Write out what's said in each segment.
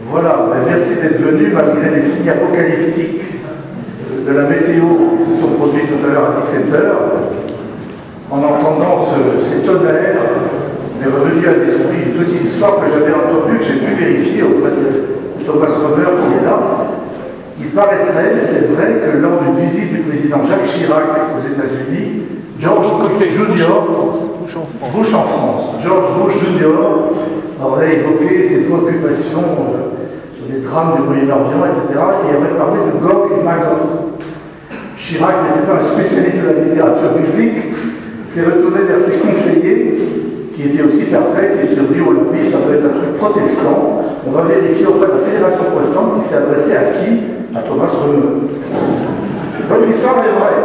Voilà, merci d'être venu malgré les signes apocalyptiques de la météo qui se sont produits tout à l'heure à 17h. En entendant ces tonnerres, m'est revenu à l'esprit une petite histoire que j'avais entendue, que j'ai pu vérifier auprès de Thomas Romer qui est là. Il paraîtrait, et c'est vrai, que lors d'une visite du président Jacques Chirac aux États-Unis, George Bush Jr. George Bush Jr. aurait évoqué ses préoccupations sur les drames du Moyen-Orient, etc. Et aurait parlé de Gog et Magog. Chirac n'était pas un spécialiste de la littérature biblique, s'est retourné vers ses conseillers, qui étaient aussi perplexes, et qui ont dit oh la Bible, ça doit être un truc protestant. On va vérifier auprès de la Fédération protestante qui s'est adressée à qui? À Thomas Romer. Donc l'histoire est vraie.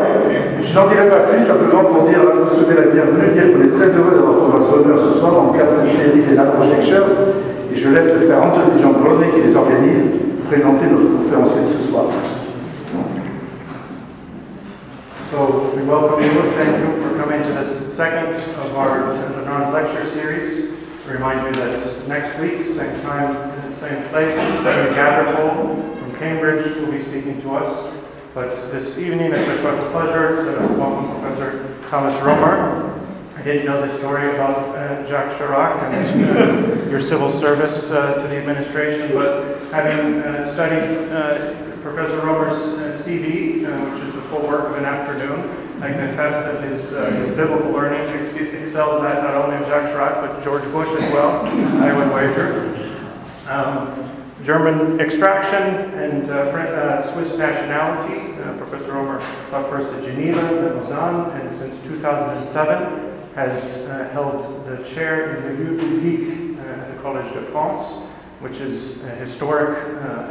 Je n'en dirai pas plus, simplement pour dire, vous souhaiter la bienvenue, dire qu'on est très heureux d'avoir Thomas Romer ce soir dans le cadre de cette série des Lagrange Lectures, et je laisse le frère Anthony Jean-Brunnet qui les organise présenter notre conférencier de ce soir. So we welcome you. Thank you for coming to this second of our Lagrange Lecture series. To remind you that next week, same time, same place, Senator Gathercole from Cambridge will be speaking to us. But this evening, it's a special pleasure to welcome Professor Thomas Romer. I didn't know the story about Jacques Chirac and your civil service to the administration, but having studied Professor Romer's CV, which is the full work of an afternoon, I can attest that his biblical learning excels at not only Jacques Chirac, but George Bush as well, I would wager. German extraction and Swiss nationality. Professor Romer taught first at Geneva, then Lausanne, and since 2007 has held the chair in the biblique at the Collège de France, which is a historic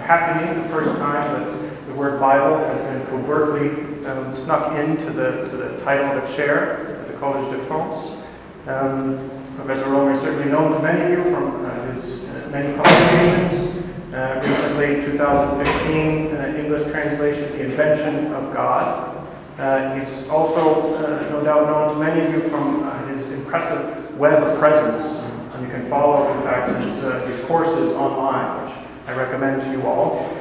happening, the first time that the word Bible has been covertly snuck into the title of a chair at the Collège de France. Professor Romer is certainly known to many of you from his many publications. Recently, 2015, English translation, The Invention of God. He's also no doubt known to many of you from his impressive web presence. And you can follow, in fact, his courses online, which I recommend to you all.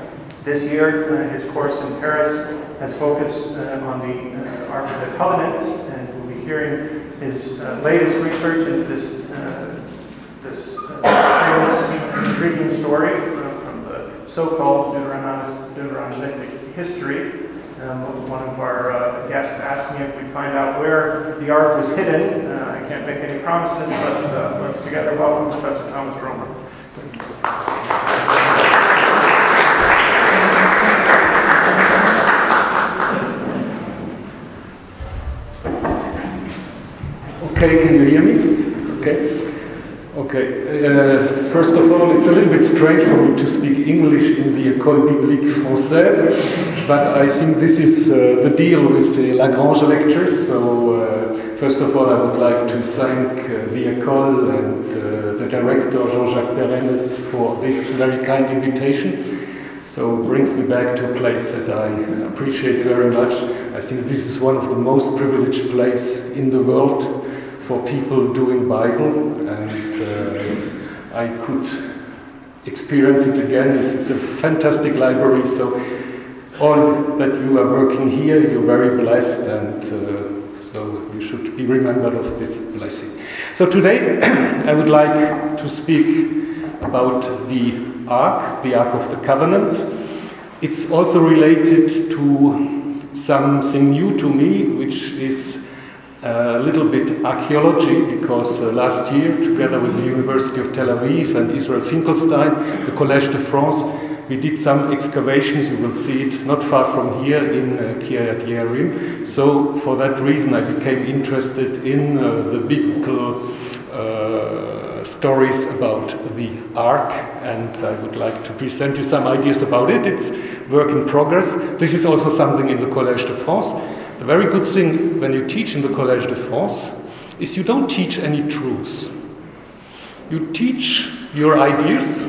This year, his course in Paris has focused on the Ark of the Covenant, and we'll be hearing his latest research into this famous, intriguing story from the so-called Deuteronomistic history. One of our guests asked me if we'd find out where the Ark was hidden. I can't make any promises, but let's together welcome Professor Thomas Romer. Okay, can you hear me? It's okay? Okay. First of all, it's a little bit strange for me to speak English in the École biblique française, but I think this is the deal with the Lagrange Lectures. So, first of all, I would like to thank the École and the director, Jean-Jacques Perennes, for this very kind invitation. So, it brings me back to a place that I appreciate very much. I think this is one of the most privileged places in the world for people doing Bible, and I could experience it again. It's a fantastic library, so all that you are working here, you're very blessed, and so you should be remembered of this blessing. So today I would like to speak about the Ark of the Covenant. It's also related to something new to me, which is a little bit archaeology, because last year, together with the University of Tel Aviv and Israel Finkelstein, the Collège de France, we did some excavations. You will see it not far from here in Kiryat Yearim. So for that reason I became interested in the biblical stories about the Ark, and I would like to present you some ideas about it. It's work in progress. This is also something in the Collège de France. The very good thing when you teach in the Collège de France is you don't teach any truths. You teach your ideas,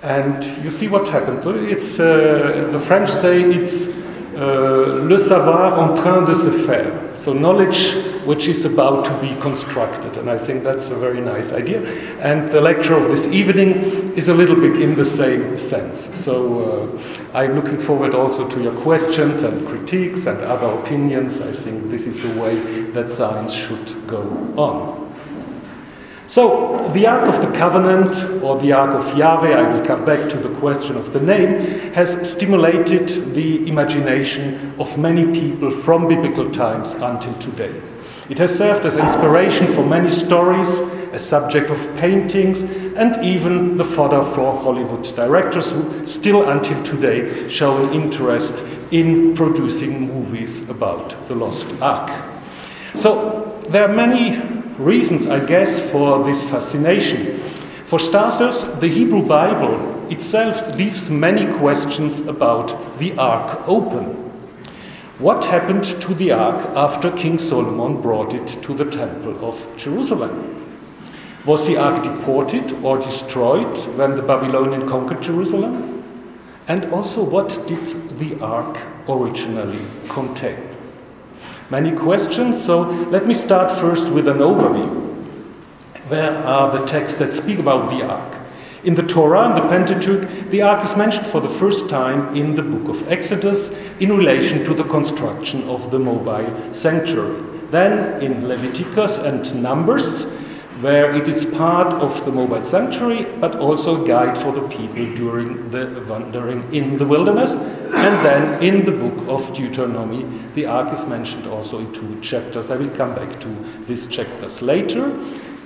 and you see what happens. It's the French say it's le savoir en train de se faire. So knowledge which is about to be constructed, and I think that's a very nice idea. And the lecture of this evening is a little bit in the same sense. So I'm looking forward also to your questions and critiques and other opinions. I think this is a way that science should go on. So, the Ark of the Covenant, or the Ark of Yahweh, I will come back to the question of the name, has stimulated the imagination of many people from biblical times until today. It has served as inspiration for many stories, a subject of paintings, and even the fodder for Hollywood directors who still until today show an interest in producing movies about the lost Ark. So, there are many reasons, I guess, for this fascination. For starters, the Hebrew Bible itself leaves many questions about the Ark open. What happened to the Ark after King Solomon brought it to the Temple of Jerusalem? Was the Ark deported or destroyed when the Babylonians conquered Jerusalem? And also, what did the Ark originally contain? Many questions, so let me start first with an overview. Where are the texts that speak about the Ark? In the Torah and the Pentateuch, the Ark is mentioned for the first time in the book of Exodus in relation to the construction of the mobile sanctuary. Then in Leviticus and Numbers, where it is part of the mobile sanctuary, but also a guide for the people during the wandering in the wilderness. And then in the book of Deuteronomy, the Ark is mentioned also in 2 chapters. I will come back to these chapters later.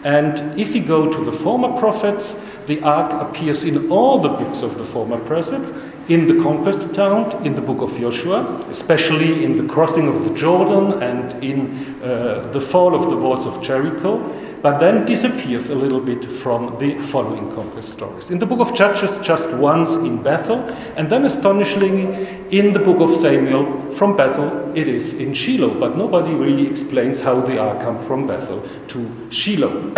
And if we go to the former prophets, the Ark appears in all the books of the former prophets, in the conquest account, in the book of Joshua, especially in the crossing of the Jordan and in the fall of the walls of Jericho, but then disappears a little bit from the following conquest stories. In the book of Judges, just once in Bethel, and then astonishingly, in the book of Samuel, from Bethel, it is in Shiloh, but nobody really explains how the Ark came from Bethel to Shiloh.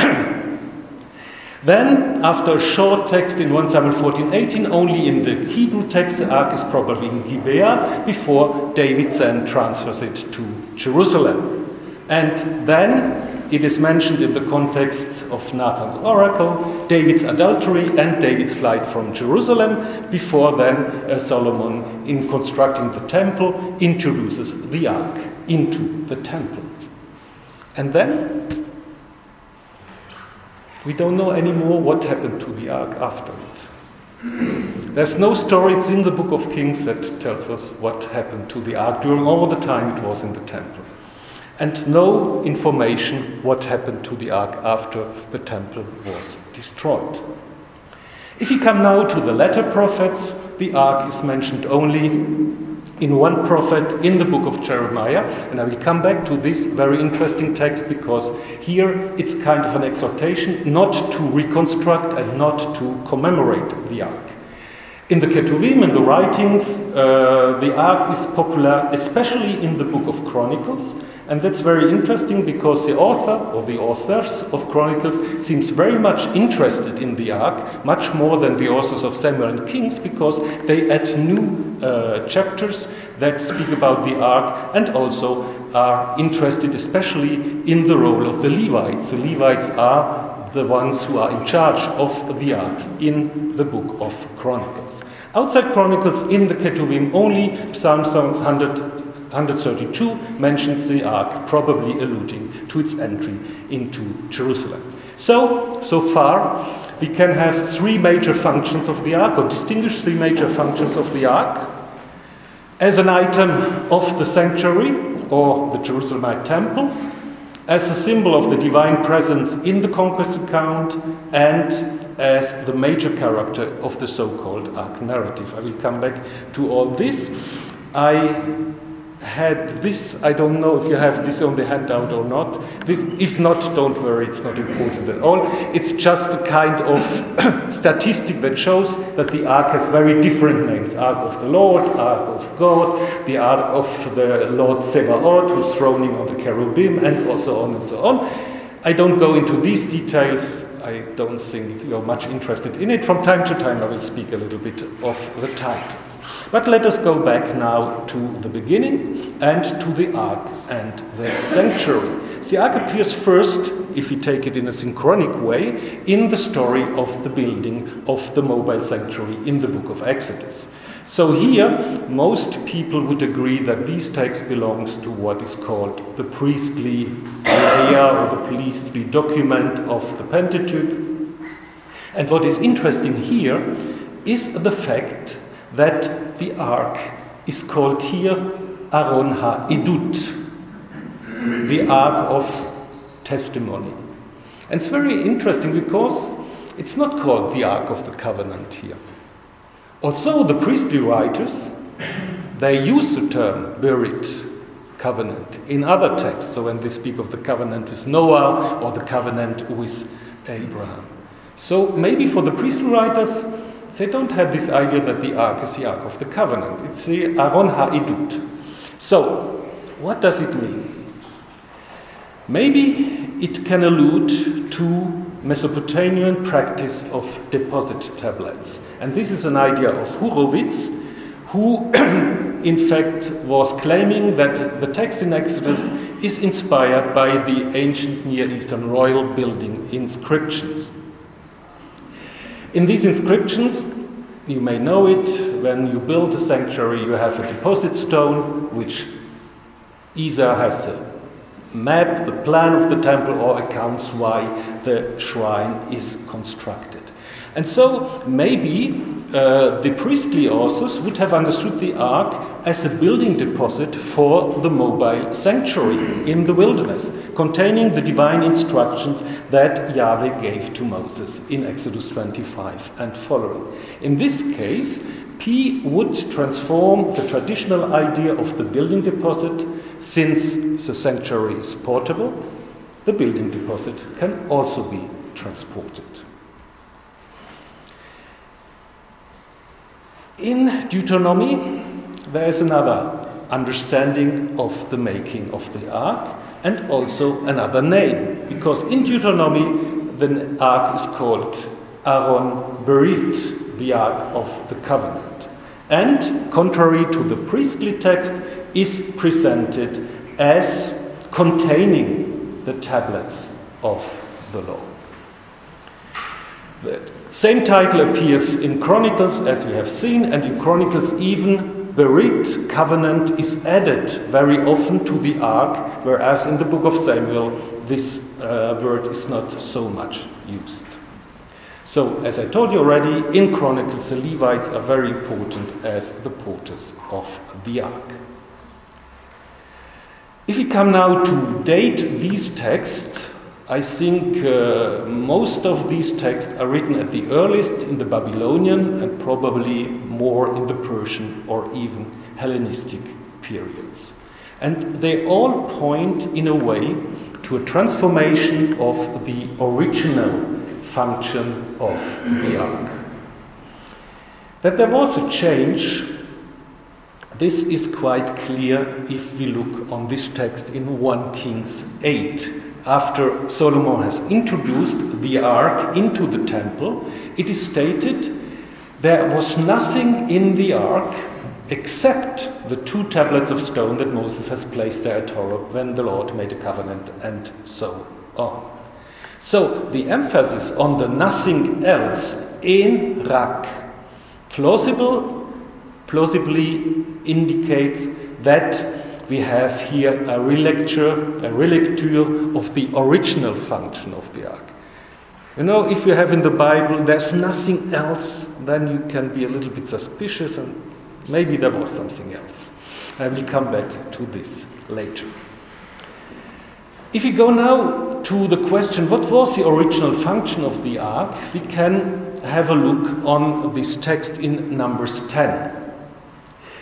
Then, after a short text in 1 Samuel 14:18, only in the Hebrew text, the Ark is probably in Gibeah, before David then transfers it to Jerusalem. And then it is mentioned in the context of Nathan's oracle, David's adultery and David's flight from Jerusalem, before then Solomon, in constructing the temple, introduces the Ark into the temple. And then we don't know anymore what happened to the Ark after it. There's no story in the book of Kings that tells us what happened to the Ark during all the time it was in the temple. And no information what happened to the Ark after the temple was destroyed. If we come now to the latter prophets, the Ark is mentioned only in one prophet in the book of Jeremiah, and I will come back to this very interesting text because here it's kind of an exhortation not to reconstruct and not to commemorate the Ark. In the Ketuvim, in the writings, the Ark is popular, especially in the book of Chronicles, and that's very interesting because the author or the authors of Chronicles seems very much interested in the Ark, much more than the authors of Samuel and Kings, because they add new chapters that speak about the Ark and also are interested especially in the role of the Levites. The Levites are the ones who are in charge of the Ark in the book of Chronicles. Outside Chronicles, in the Ketuvim, only Psalm 132 mentions the Ark, probably alluding to its entry into Jerusalem. So far, we can have 3 major functions of the Ark, or distinguish 3 major functions of the Ark. As an item of the sanctuary, or the Jerusalemite temple, as a symbol of the divine presence in the conquest account, and as the major character of the so-called Ark narrative. I will come back to all this. I had this, I don't know if you have this on the handout or not. This, if not, don't worry, it's not important at all. It's just a kind of statistic that shows that the Ark has very different names. Ark of the Lord, Ark of God, the Ark of the Lord Sebaot, who's throning on the cherubim, and so on and so on. I don't go into these details. I don't think you're much interested in it. From time to time I will speak a little bit of the titles. But let us go back now to the beginning and to the Ark and the sanctuary. The Ark appears first, if we take it in a synchronic way, in the story of the building of the mobile sanctuary in the book of Exodus. So here, most people would agree that this text belongs to what is called the priestly layer or the priestly document of the Pentateuch. And what is interesting here is the fact that the Ark is called here Aron HaEdut, the Ark of Testimony. And it's very interesting because it's not called the Ark of the Covenant here. Also, the priestly writers, they use the term Berit, covenant, in other texts. So when they speak of the covenant with Noah or the covenant with Abraham. So maybe for the priestly writers, they don't have this idea that the Ark is the Ark of the Covenant. It's the Aron HaEdut. So, what does it mean? Maybe it can allude to Mesopotamian practice of deposit tablets. And this is an idea of Horowitz, who in fact was claiming that the text in Exodus is inspired by the ancient Near Eastern royal building inscriptions. In these inscriptions, you may know it, when you build a sanctuary, you have a deposit stone, which either has a map, the plan of the temple, or accounts why the shrine is constructed. And so maybe the priestly authors would have understood the Ark as a building deposit for the mobile sanctuary in the wilderness, containing the divine instructions that Yahweh gave to Moses in Exodus 25 and following. In this case, P would transform the traditional idea of the building deposit. Since the sanctuary is portable, the building deposit can also be transported. In Deuteronomy, there is another understanding of the making of the Ark and also another name, because in Deuteronomy the Ark is called Aron Berit, the Ark of the Covenant, and contrary to the priestly text, is presented as containing the tablets of the law. The same title appears in Chronicles, as we have seen, and in Chronicles even Berit, covenant, is added very often to the Ark, whereas in the book of Samuel this word is not so much used. So, as I told you already, in Chronicles the Levites are very important as the porters of the Ark. If we come now to date these texts, I think most of these texts are written at the earliest in the Babylonian and probably more in the Persian or even Hellenistic periods. And they all point in a way to a transformation of the original function of the Ark. That there was a change, this is quite clear if we look on this text in 1 Kings 8. After Solomon has introduced the Ark into the temple, it is stated there was nothing in the Ark except the 2 tablets of stone that Moses has placed there at Horeb when the Lord made a covenant, and so on. So the emphasis on the nothing else in Rak plausibly indicates that we have here a relecture of the original function of the Ark. You know, if you have in the Bible, there's nothing else, then you can be a little bit suspicious, and maybe there was something else. I will come back to this later. If we go now to the question, what was the original function of the Ark, we can have a look on this text in Numbers 10.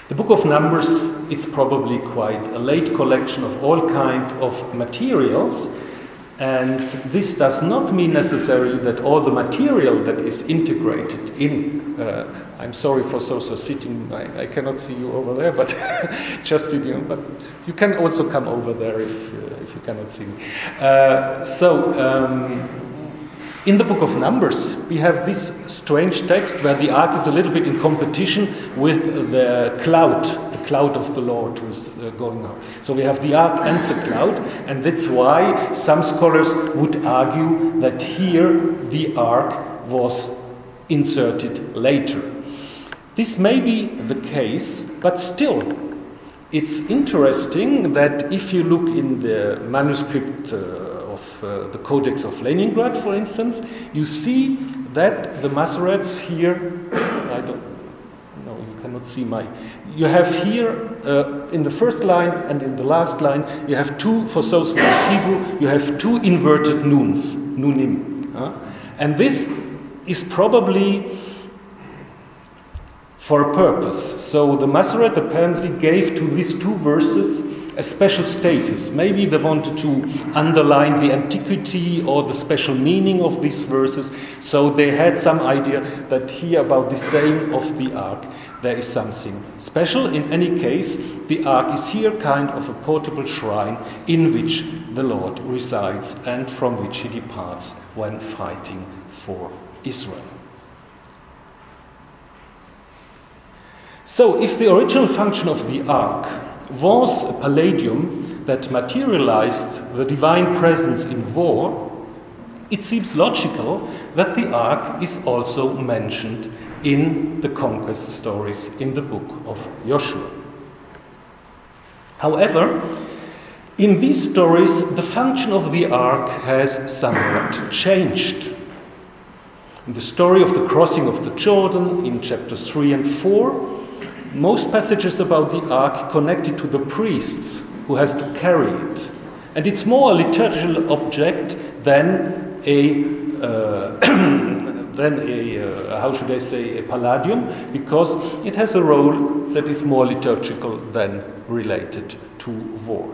The book of Numbers, it's probably quite a late collection of all kinds of materials, and this does not mean necessarily that all the material that is integrated in, I'm sorry for those sitting, I cannot see you over there, but just sitting, but you can also come over there if you cannot see me. In the book of Numbers, we have this strange text where the ark is a little bit in competition with the cloud of the Lord who's going out. So we have the ark and the cloud, and that's why some scholars would argue that here the ark was inserted later. This may be the case, but still, it's interesting that if you look in the manuscript of the Codex of Leningrad, for instance, you see that the Masoretes here, I don't know, you cannot see my, you have here in the first line and in the last line, you have two, for those who are Hebrew, you have two inverted nuns, nunim. And this is probably for a purpose. So the Masoret apparently gave to these two verses a special status. Maybe they wanted to underline the antiquity or the special meaning of these verses, so they had some idea that here about the saying of the ark there is something special. In any case, the ark is here kind of a portable shrine in which the Lord resides and from which he departs when fighting for Israel. So if the original function of the ark was a palladium that materialized the divine presence in war, it seems logical that the ark is also mentioned in the conquest stories in the book of Joshua. However, in these stories, the function of the ark has somewhat changed. In the story of the crossing of the Jordan in chapters 3 and 4, most passages about the ark connected to the priests who has to carry it. And it's more a liturgical object than how should I say, a palladium, because it has a role that is more liturgical than related to war.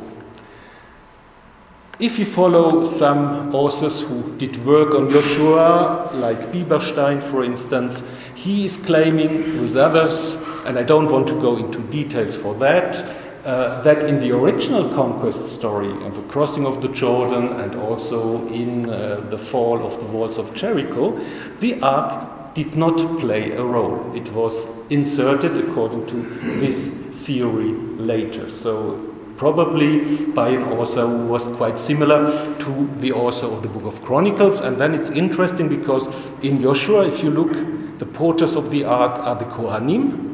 If you follow some authors who did work on Joshua, like Bieberstein, for instance, he is claiming with others, and I don't want to go into details for that, that in the original conquest story of the crossing of the Jordan and also in the fall of the walls of Jericho, the ark did not play a role. It was inserted according to this theory later. So probably by an author who was quite similar to the author of the Book of Chronicles. And then it's interesting because in Joshua, if you look, the porters of the ark are the Kohanim,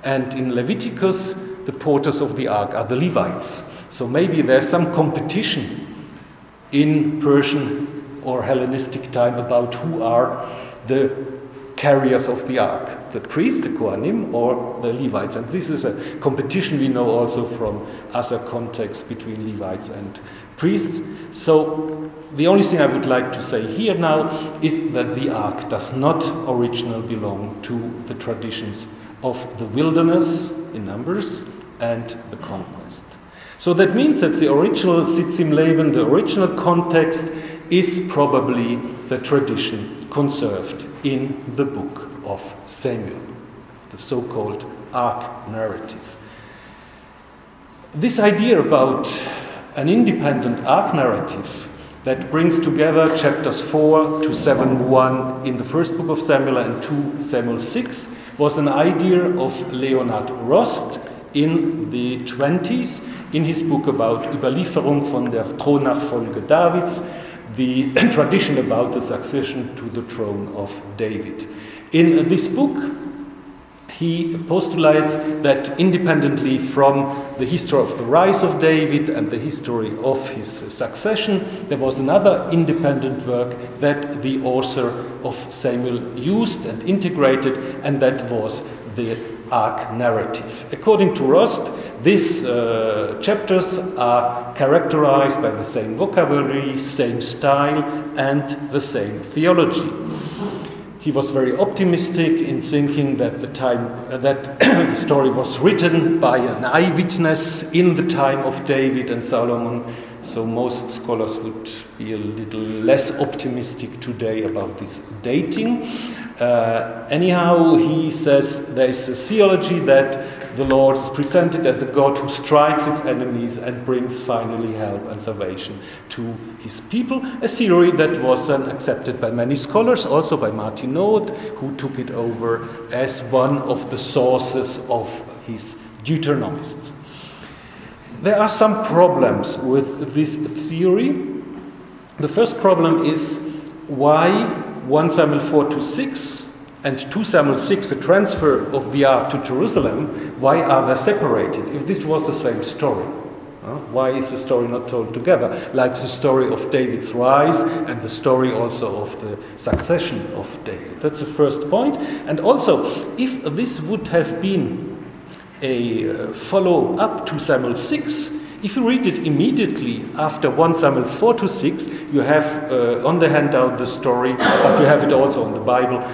and in Leviticus, the porters of the ark are the Levites. So maybe there's some competition in Persian or Hellenistic time about who are the carriers of the ark, the priests, the Kohanim, or the Levites. And this is a competition we know also from other contexts between Levites and priests. So the only thing I would like to say here now is that the ark does not originally belong to the traditions of the wilderness in Numbers and the conquest. So that means that the original Sitzim Leben, the original context, is probably the tradition conserved in the book of Samuel, the so-called Ark narrative. This idea about an independent Ark narrative that brings together chapters 4 to 7:1 in the first book of Samuel and 2 Samuel 6 was an idea of Leonard Rost in the 20s in his book about Überlieferung von der Thronnachfolge Davids, the tradition about the succession to the throne of David. In this book, he postulates that independently from the history of the rise of David and the history of his succession, there was another independent work that the author of Samuel used and integrated, and that was the Ark narrative. According to Rost, these chapters are characterized by the same vocabulary, same style, and the same theology. He was very optimistic in thinking that the story was written by an eyewitness in the time of David and Solomon. So most scholars would be a little less optimistic today about this dating. Anyhow, he says there is a theology that the Lord is presented as a God who strikes its enemies and brings finally help and salvation to his people. A theory that was then accepted by many scholars, also by Martin Noth, who took it over as one of the sources of his Deuteronomists. There are some problems with this theory. The first problem is why 1 Samuel 4-6 and 2 Samuel 6, the transfer of the ark to Jerusalem, why are they separated? If this was the same story, why is the story not told together? Like the story of David's rise and the story also of the succession of David. That's the first point. And also, if this would have been a follow-up to Samuel 6, if you read it immediately after 1 Samuel 4-6, you have on the handout the story, but you have it also on the Bible.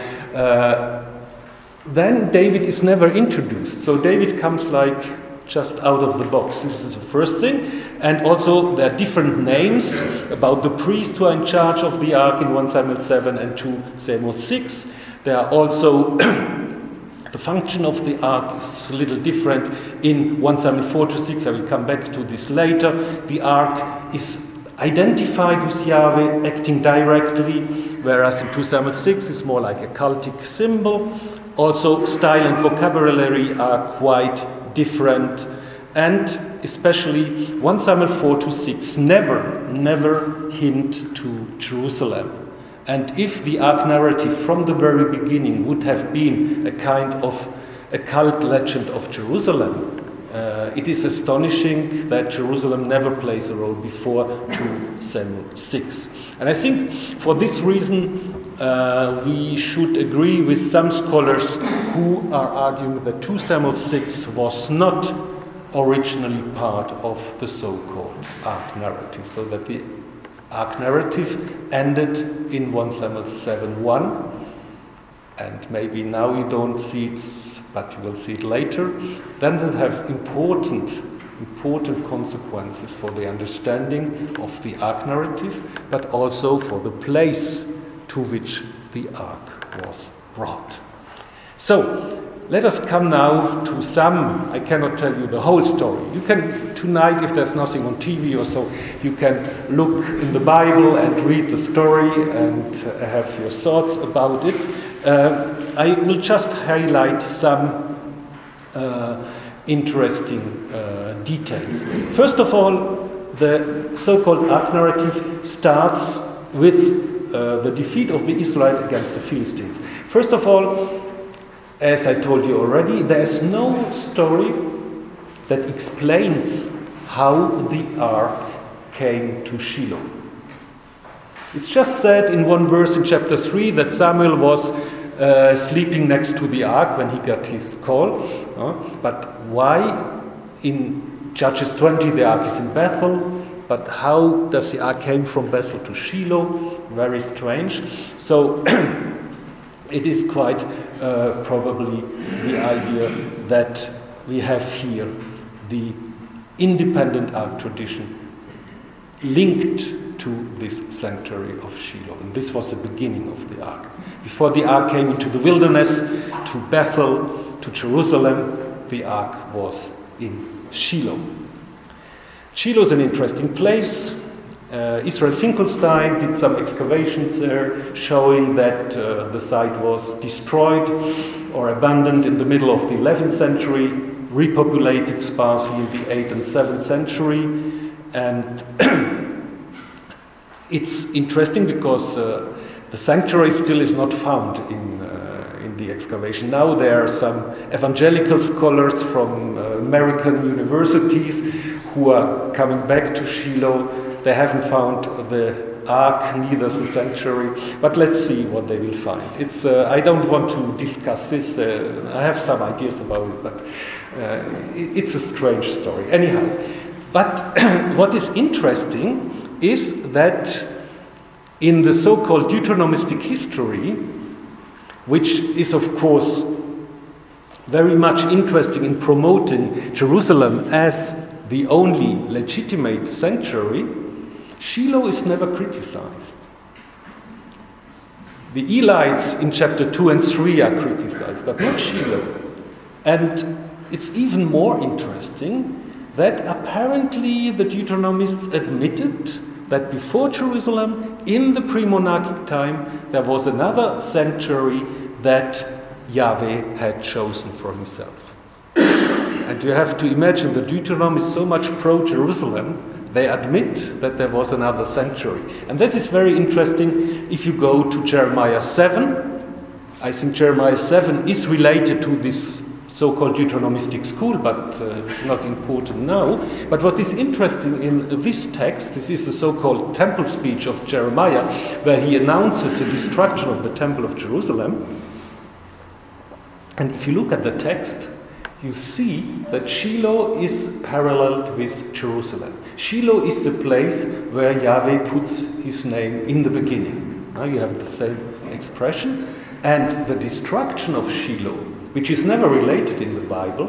Then David is never introduced. So David comes like just out of the box. This is the first thing. And also there are different names about the priests who are in charge of the ark in 1 Samuel 7 and 2 Samuel 6. There are also the function of the ark is a little different in 1 Samuel 4-6. I will come back to this later. The ark is identified with Yahweh, acting directly, whereas in 2 Samuel 6 it's more like a cultic symbol. Also, style and vocabulary are quite different, and especially 1 Samuel 4-6 never hint to Jerusalem. And if the ark narrative from the very beginning would have been a kind of a cult legend of Jerusalem, it is astonishing that Jerusalem never plays a role before 2 Samuel 6. And I think for this reason we should agree with some scholars who are arguing that 2 Samuel 6 was not originally part of the so-called ark narrative, so that the ark narrative ended in 1 Samuel 7:1, and maybe now you don't see it, but you will see it later. Then that has important consequences for the understanding of the ark narrative, but also for the place to which the ark was brought. So, let us come now to some, I cannot tell you the whole story. You can, tonight, if there's nothing on TV or so, you can look in the Bible and read the story and have your thoughts about it. I will just highlight some interesting details. First of all, the so-called ark narrative starts with the defeat of the Israelites against the Philistines. First of all, as I told you already, there is no story that explains how the ark came to Shiloh. It's just said in one verse in chapter 3 that Samuel was sleeping next to the ark when he got his call. But why in Judges 20 the ark is in Bethel? But how does the ark came from Bethel to Shiloh? Very strange. So it is quite probably the idea that we have here the independent ark tradition linked to this sanctuary of Shiloh. And this was the beginning of the ark. Before the ark came into the wilderness, to Bethel, to Jerusalem, the ark was in Shiloh. Shiloh is an interesting place. Israel Finkelstein did some excavations there showing that the site was destroyed or abandoned in the middle of the 11th century, repopulated sparsely in the 8th and 7th century. And it's interesting because the sanctuary still is not found in the excavation. Now there are some evangelical scholars from American universities who are coming back to Shiloh. They haven't found the ark, neither the sanctuary, but let's see what they will find. It's I don't want to discuss this. I have some ideas about it, but it's a strange story. Anyhow, but what is interesting is that in the so-called Deuteronomistic history, which is of course very much interesting in promoting Jerusalem as the only legitimate sanctuary, Shiloh is never criticized. The Elites in chapter 2 and 3 are criticized, but not Shiloh. And it's even more interesting that apparently the Deuteronomists admitted that before Jerusalem, in the pre-monarchic time, there was another sanctuary that Yahweh had chosen for himself. And you have to imagine the Deuteronomists so much pro-Jerusalem, they admit that there was another sanctuary. And this is very interesting if you go to Jeremiah 7. I think Jeremiah 7 is related to this so-called Deuteronomistic school, but it's not important now. But what is interesting in this text, this is the so-called temple speech of Jeremiah, where he announces the destruction of the temple of Jerusalem. And if you look at the text, you see that Shiloh is paralleled with Jerusalem. Shiloh is the place where Yahweh puts his name in the beginning. Now you have the same expression. And the destruction of Shiloh, which is never related in the Bible,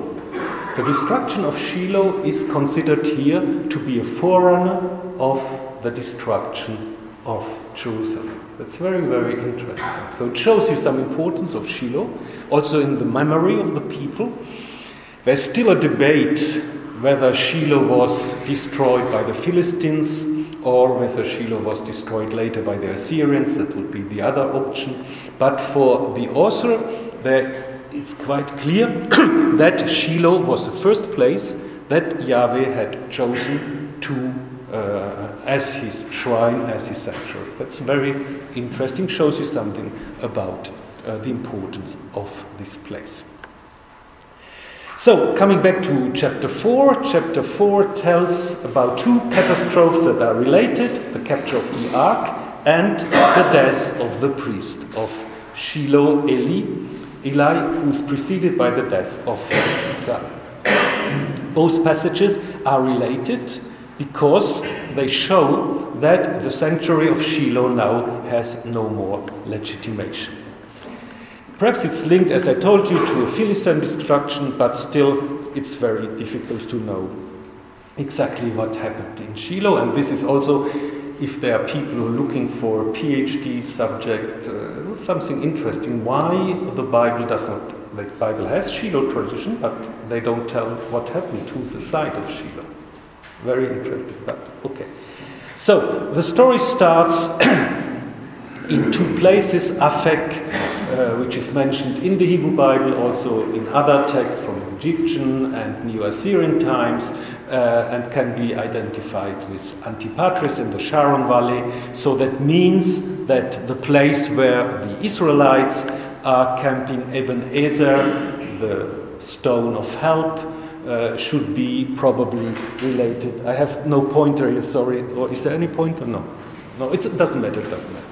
the destruction of Shiloh is considered here to be a forerunner of the destruction of Jerusalem. That's very, very interesting. So it shows you some importance of Shiloh, also in the memory of the people. There's still a debate whether Shiloh was destroyed by the Philistines or whether Shiloh was destroyed later by the Assyrians. That would be the other option. But for the author, it's quite clear that Shiloh was the first place that Yahweh had chosen to as his shrine, as his sanctuary. That's very interesting, shows you something about the importance of this place. So, coming back to chapter 4 tells about two catastrophes that are related, the capture of the ark and the death of the priest of Shiloh Eli, who is preceded by the death of his son. Both passages are related because they show that the sanctuary of Shiloh now has no more legitimation. Perhaps it's linked, as I told you, to a Philistine destruction, but still it's very difficult to know exactly what happened in Shiloh. And this is also, if there are people who are looking for a PhD subject, something interesting, why the Bible does not, the Bible has Shiloh tradition, but they don't tell what happened to the site of Shiloh. Very interesting, but okay. So, the story starts in two places, Aphek, which is mentioned in the Hebrew Bible, also in other texts from Egyptian and Neo-Assyrian times, and can be identified with Antipatris in the Sharon Valley. So that means that the place where the Israelites are camping, Ebenezer, the stone of help, should be probably related. I have no pointer here, sorry. Or is there any pointer? No. No, it doesn't matter, it doesn't matter.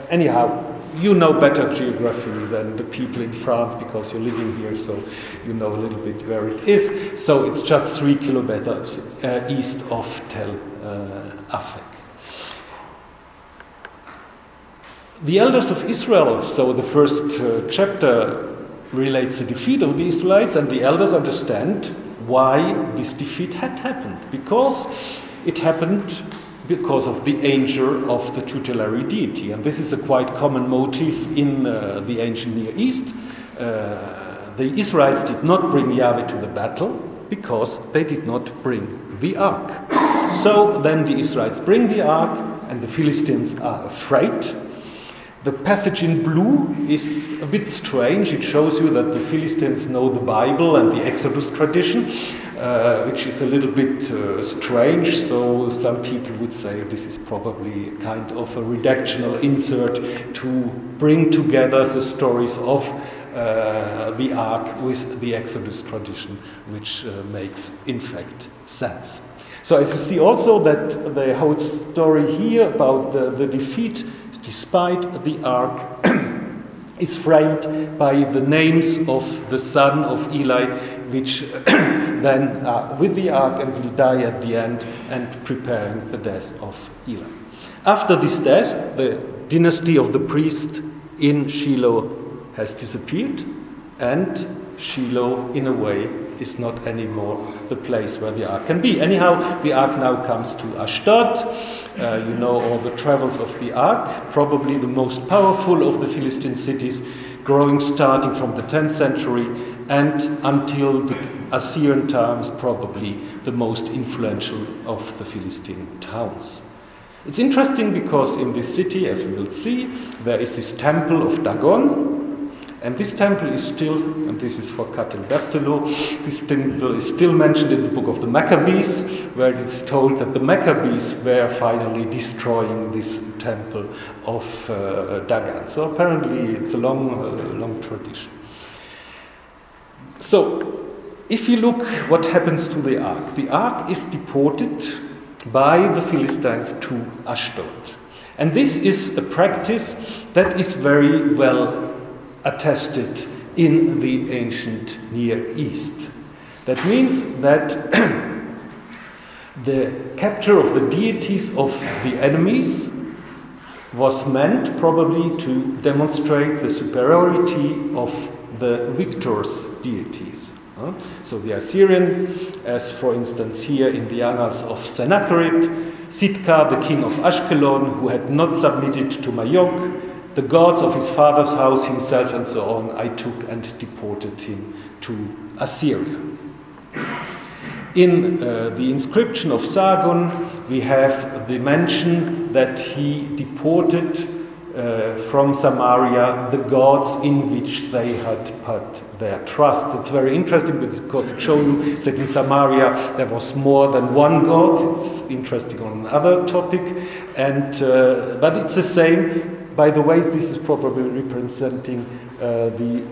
Anyhow, you know better geography than the people in France because you're living here, so you know a little bit where it is. So it's just 3 kilometers east of Tel Aphek. The elders of Israel, so the first chapter relates the defeat of the Israelites, and the elders understand why this defeat had happened. Because it happened because of the anger of the tutelary deity. And this is a quite common motif in the ancient Near East. The Israelites did not bring Yahweh to the battle because they did not bring the ark. So then the Israelites bring the ark and the Philistines are afraid. The passage in blue is a bit strange. It shows you that the Philistines know the Bible and the Exodus tradition, which is a little bit strange. So some people would say this is probably kind of a redactional insert to bring together the stories of the Ark with the Exodus tradition, which makes in fact sense. So as you see also that the whole story here about the defeat despite the ark is framed by the names of the son of Eli, which then are with the ark and will die at the end and preparing the death of Eli. After this death, the dynasty of the priest in Shiloh has disappeared, and Shiloh, in a way, is not anymore the place where the ark can be. Anyhow, the ark now comes to Ashdod. You know all the travels of the ark, probably the most powerful of the Philistine cities, growing starting from the 10th century and until the Assyrian times, probably the most influential of the Philistine towns. It's interesting because in this city, as we will see, there is this temple of Dagon, and this temple is still, and this is for Catel Berthelot, this temple is still mentioned in the book of the Maccabees, where it is told that the Maccabees were finally destroying this temple of Dagon. So apparently it's a long tradition. So, if you look what happens to the ark is deported by the Philistines to Ashdod. And this is a practice that is very well attested in the ancient Near East. That means that the capture of the deities of the enemies was meant probably to demonstrate the superiority of the victor's deities. So the Assyrian, as for instance here in the annals of Sennacherib, Sitka, the king of Ashkelon, who had not submitted to my yoke, the gods of his father's house, himself, and so on, I took and deported him to Assyria. In the inscription of Sargon, we have the mention that he deported from Samaria the gods in which they had put their trust. It's very interesting because it shows you that in Samaria there was more than one god. It's interesting on another topic, and but it's the same. By the way, this is probably representing the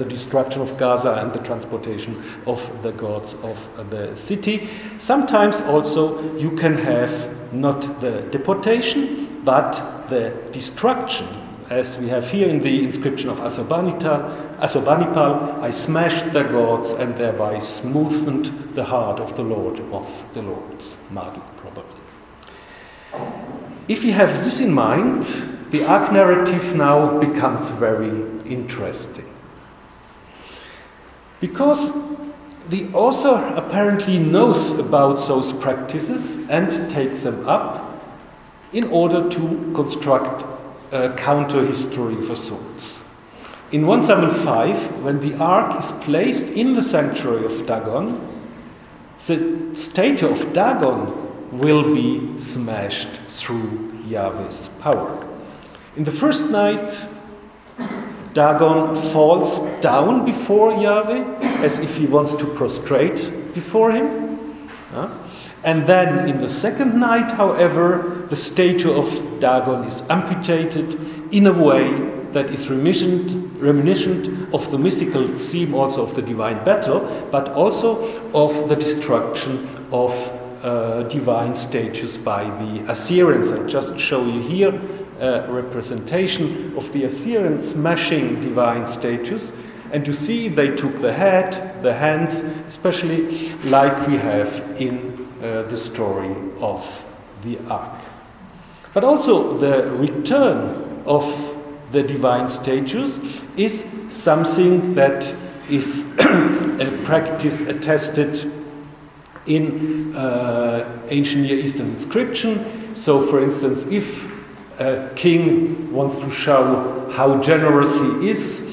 destruction of Gaza and the transportation of the gods of the city. Sometimes also you can have not the deportation, but the destruction, as we have here in the inscription of Assurbanipal, I smashed their gods and thereby smoothened the heart of the Lord of the Lords. Marduk, probably. If you have this in mind, the ark narrative now becomes very interesting. Because the author apparently knows about those practices and takes them up in order to construct a counter-history of sorts. In 1 Samuel 5, when the ark is placed in the sanctuary of Dagon, the statue of Dagon will be smashed through Yahweh's power. In the first night, Dagon falls down before Yahweh as if he wants to prostrate before him. And then in the second night, however, the statue of Dagon is amputated in a way that is reminiscent of the mystical theme also of the divine battle, but also of the destruction of divine statues by the Assyrians. I just show you here a representation of the Assyrians smashing divine statues. And you see they took the head, the hands, especially like we have in the story of the ark. But also the return of the divine statues is something that is a practice attested in ancient Near Eastern inscription. So, for instance, if a king wants to show how generous he is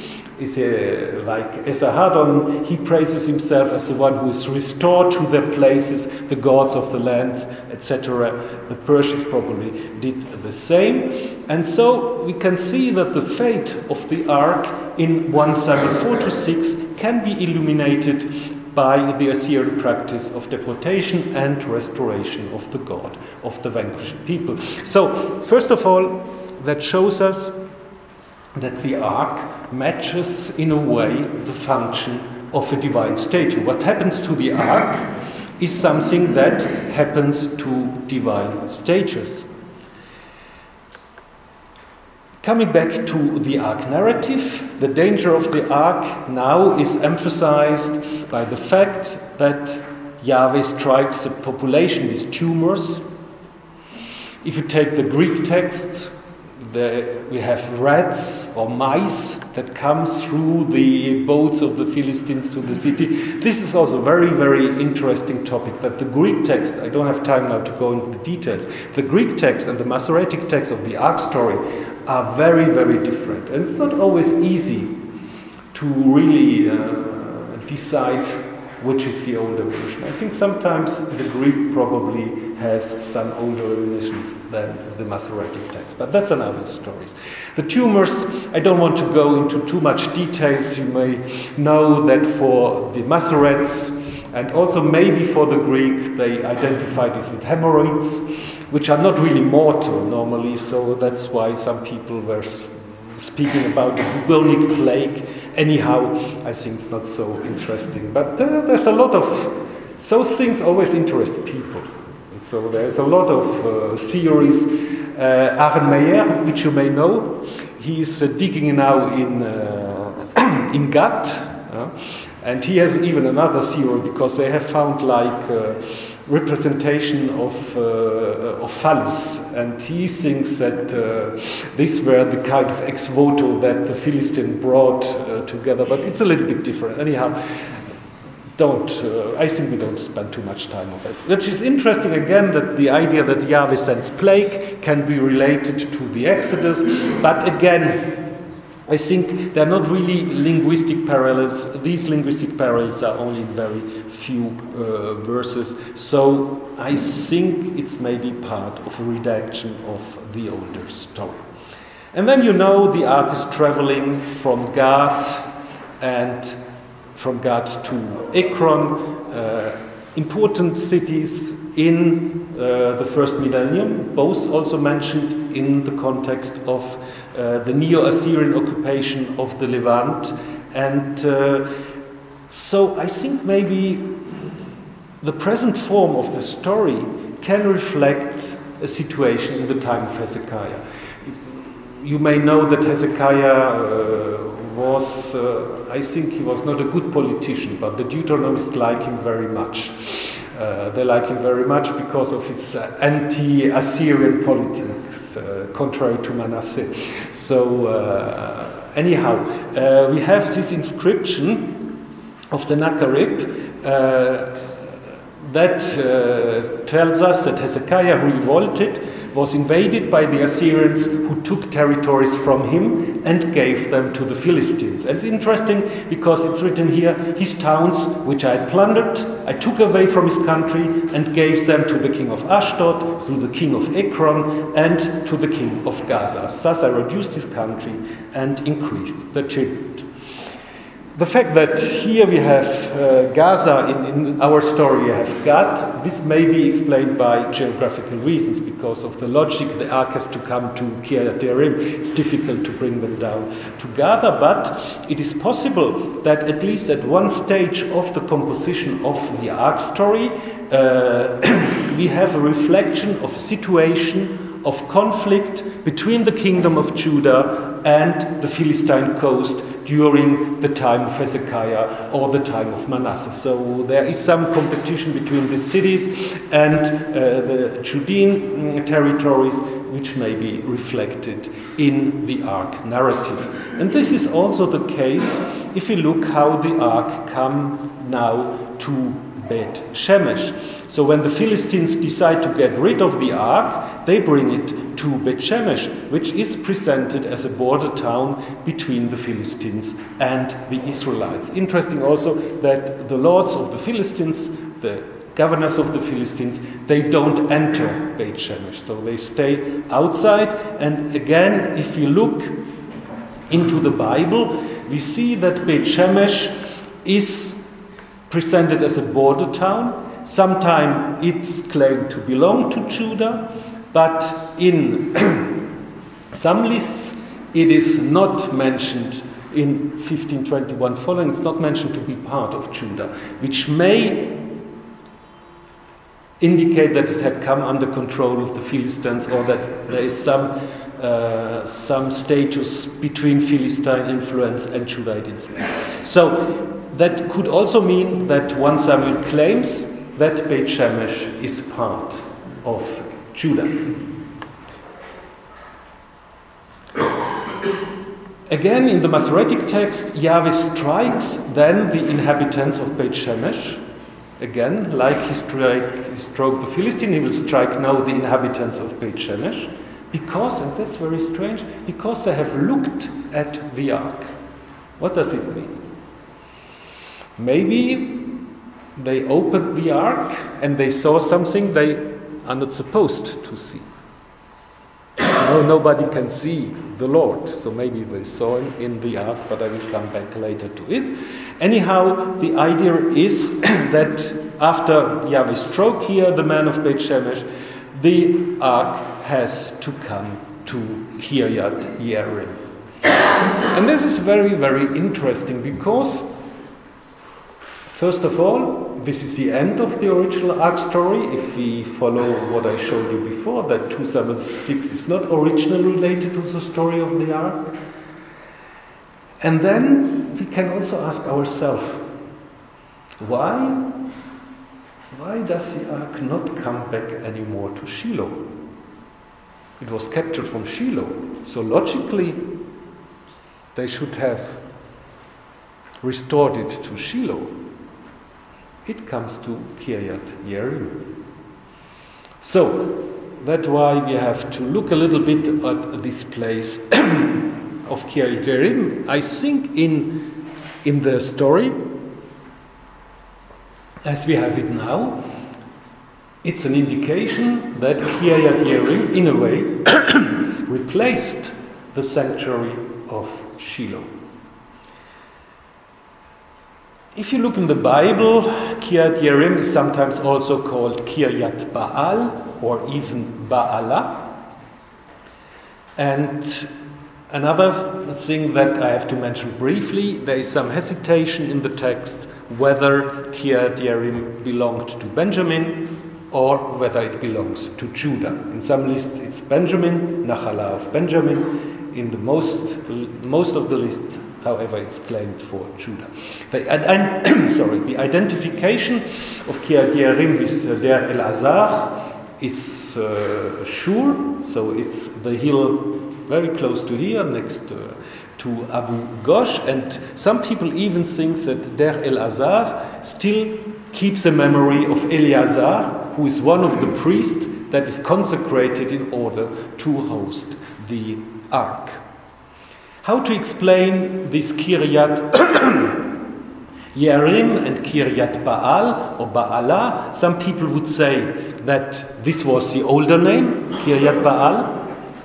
like Esarhaddon, he praises himself as the one who is restored to their places, the gods of the lands, etc. The Persians probably did the same. And so we can see that the fate of the ark in 1 Samuel 4-6 can be illuminated by the Assyrian practice of deportation and restoration of the god of the vanquished people. So, first of all, that shows us that the ark matches in a way the function of a divine statue. What happens to the ark is something that happens to divine statues. Coming back to the ark narrative, the danger of the ark now is emphasized by the fact that Yahweh strikes the population with tumors. If you take the Greek text, we have rats or mice that come through the boats of the Philistines to the city. This is also a very, very interesting topic, that the Greek text, I don't have time now to go into the details, the Greek text and the Masoretic text of the Ark story are very, very different. And it's not always easy to really decide which is the older version. I think sometimes the Greek probably has some older versions than the Masoretic text, but that's another story. The tumors, I don't want to go into too much details. You may know that for the Masoretes and also maybe for the Greek, they identify this with hemorrhoids, which are not really mortal normally, so that's why some people were speaking about the bubonic plague. Anyhow, I think it's not so interesting. But there's a lot of... Those things always interest people. So there's a lot of theories. Aaron Meyer, which you may know, he's digging now in Gad. And he has even another theory, because they have found like representation of phallus, and he thinks that these were the kind of ex voto that the Philistine brought together, but it's a little bit different. Anyhow, I think we don't spend too much time on it. Which is interesting again, that the idea that Yahweh sends plague can be related to the Exodus, but again, I think they're not really linguistic parallels. These linguistic parallels are only in very few verses. So I think it's maybe part of a redaction of the older story. And then you know the Ark is traveling from Gad to Ekron, important cities in the first millennium, both also mentioned in the context of the Neo-Assyrian occupation of the Levant. And so I think maybe the present form of the story can reflect a situation in the time of Hezekiah. You may know that Hezekiah was, I think he was not a good politician, but the Deuteronomists like him very much. They like him very much because of his anti-Assyrian politics, contrary to Manasseh. So anyhow, we have this inscription of the Sennacherib that tells us that Hezekiah, who revolted, was invaded by the Assyrians, who took territories from him and gave them to the Philistines. And it's interesting because it's written here, his towns, which I had plundered, I took away from his country and gave them to the king of Ashdod, to the king of Ekron, and to the king of Gaza. Thus I reduced his country and increased the tribute. The fact that here we have Gaza, in our story we have Gad, this may be explained by geographical reasons, because of the logic, the Ark has to come to Kiryat Yearim, it's difficult to bring them down to Gaza, but it is possible that at least at one stage of the composition of the Ark story, we have a reflection of a situation of conflict between the kingdom of Judah and the Philistine coast during the time of Hezekiah or the time of Manasseh. So there is some competition between the cities and the Judean territories, which may be reflected in the Ark narrative. And this is also the case if you look how the Ark come now to Bet Shemesh. So when the Philistines decide to get rid of the Ark, they bring it to Bet Shemesh, which is presented as a border town between the Philistines and the Israelites. Interesting also that the lords of the Philistines, the governors of the Philistines, they don't enter Bet Shemesh, so they stay outside. And again, if you look into the Bible, we see that Bet Shemesh is presented as a border town. Sometimes it's claimed to belong to Judah, but in some lists it is not mentioned in 1521 following, it's not mentioned to be part of Judah, which may indicate that it had come under control of the Philistines, or that there is some status between Philistine influence and Judahite influence. So that could also mean that 1 Samuel claims that Bet Shemesh is part of Judah. Again, in the Masoretic text, Yahweh strikes then the inhabitants of Beit Shemesh. Again, like he struck the Philistine, he will strike now the inhabitants of Beit Shemesh. Because, and that's very strange, because they have looked at the ark. What does it mean? Maybe they opened the ark and they saw something they are not supposed to see. So nobody can see the Lord, so maybe they saw him in the ark, but I will come back later to it. Anyhow, the idea is that after Yahweh struck here the man of Beit Shemesh, the ark has to come to Kiryat Yearim. And this is very, very interesting because, first of all, this is the end of the original Ark story. If we follow what I showed you before, that 2 Samuel 6 is not originally related to the story of the Ark. And then we can also ask ourselves, why does the Ark not come back anymore to Shiloh? It was captured from Shiloh, so logically they should have restored it to Shiloh. It comes to Kiryat Yearim. So that's why we have to look a little bit at this place of Kiryat Yearim. I think in the story, as we have it now, it's an indication that Kiryat Yearim, in a way, replaced the sanctuary of Shiloh. If you look in the Bible, Kiryat Yearim is sometimes also called Kiryat Baal or even Baala. And another thing that I have to mention briefly, there is some hesitation in the text whether Kiryat Yearim belonged to Benjamin or whether it belongs to Judah. In some lists it's Benjamin, Nachala of Benjamin. In the most of the lists, however, it's claimed for Judah. The identification of Kiryat Yearim with Der El-Azar is sure, so it's the hill very close to here, next to Abu Ghosh, and some people even think that Der El-Azar still keeps a memory of Eleazar, who is one of the priests that is consecrated in order to host the Ark. How to explain this Kiryat Yearim and Kiryat Baal or Baala? Some people would say that this was the older name, Kiryat Baal,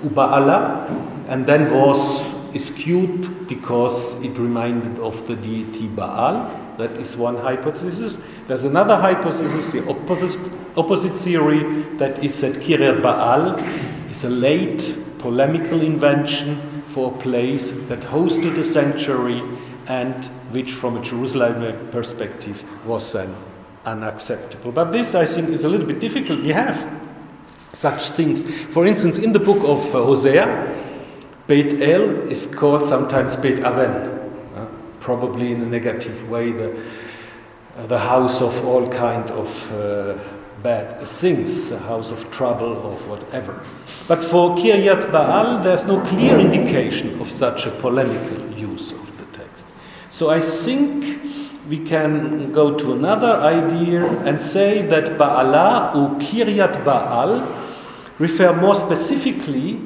Ubaala, and then was eschewed because it reminded of the deity Baal. That is one hypothesis. There's another hypothesis, the opposite theory, that is that Kiryat Baal is a late polemical invention for a place that hosted a sanctuary and which from a Jerusalem perspective was then unacceptable. But this, I think, is a little bit difficult. We have such things. For instance, in the book of Hosea, Beit El is called sometimes Beit Aven, probably in a negative way, the house of all kind of bad things, a house of trouble or whatever. But for Kiryat Baal, there's no clear indication of such a polemical use of the text. So I think we can go to another idea and say that Baala or Kiryat Baal refer more specifically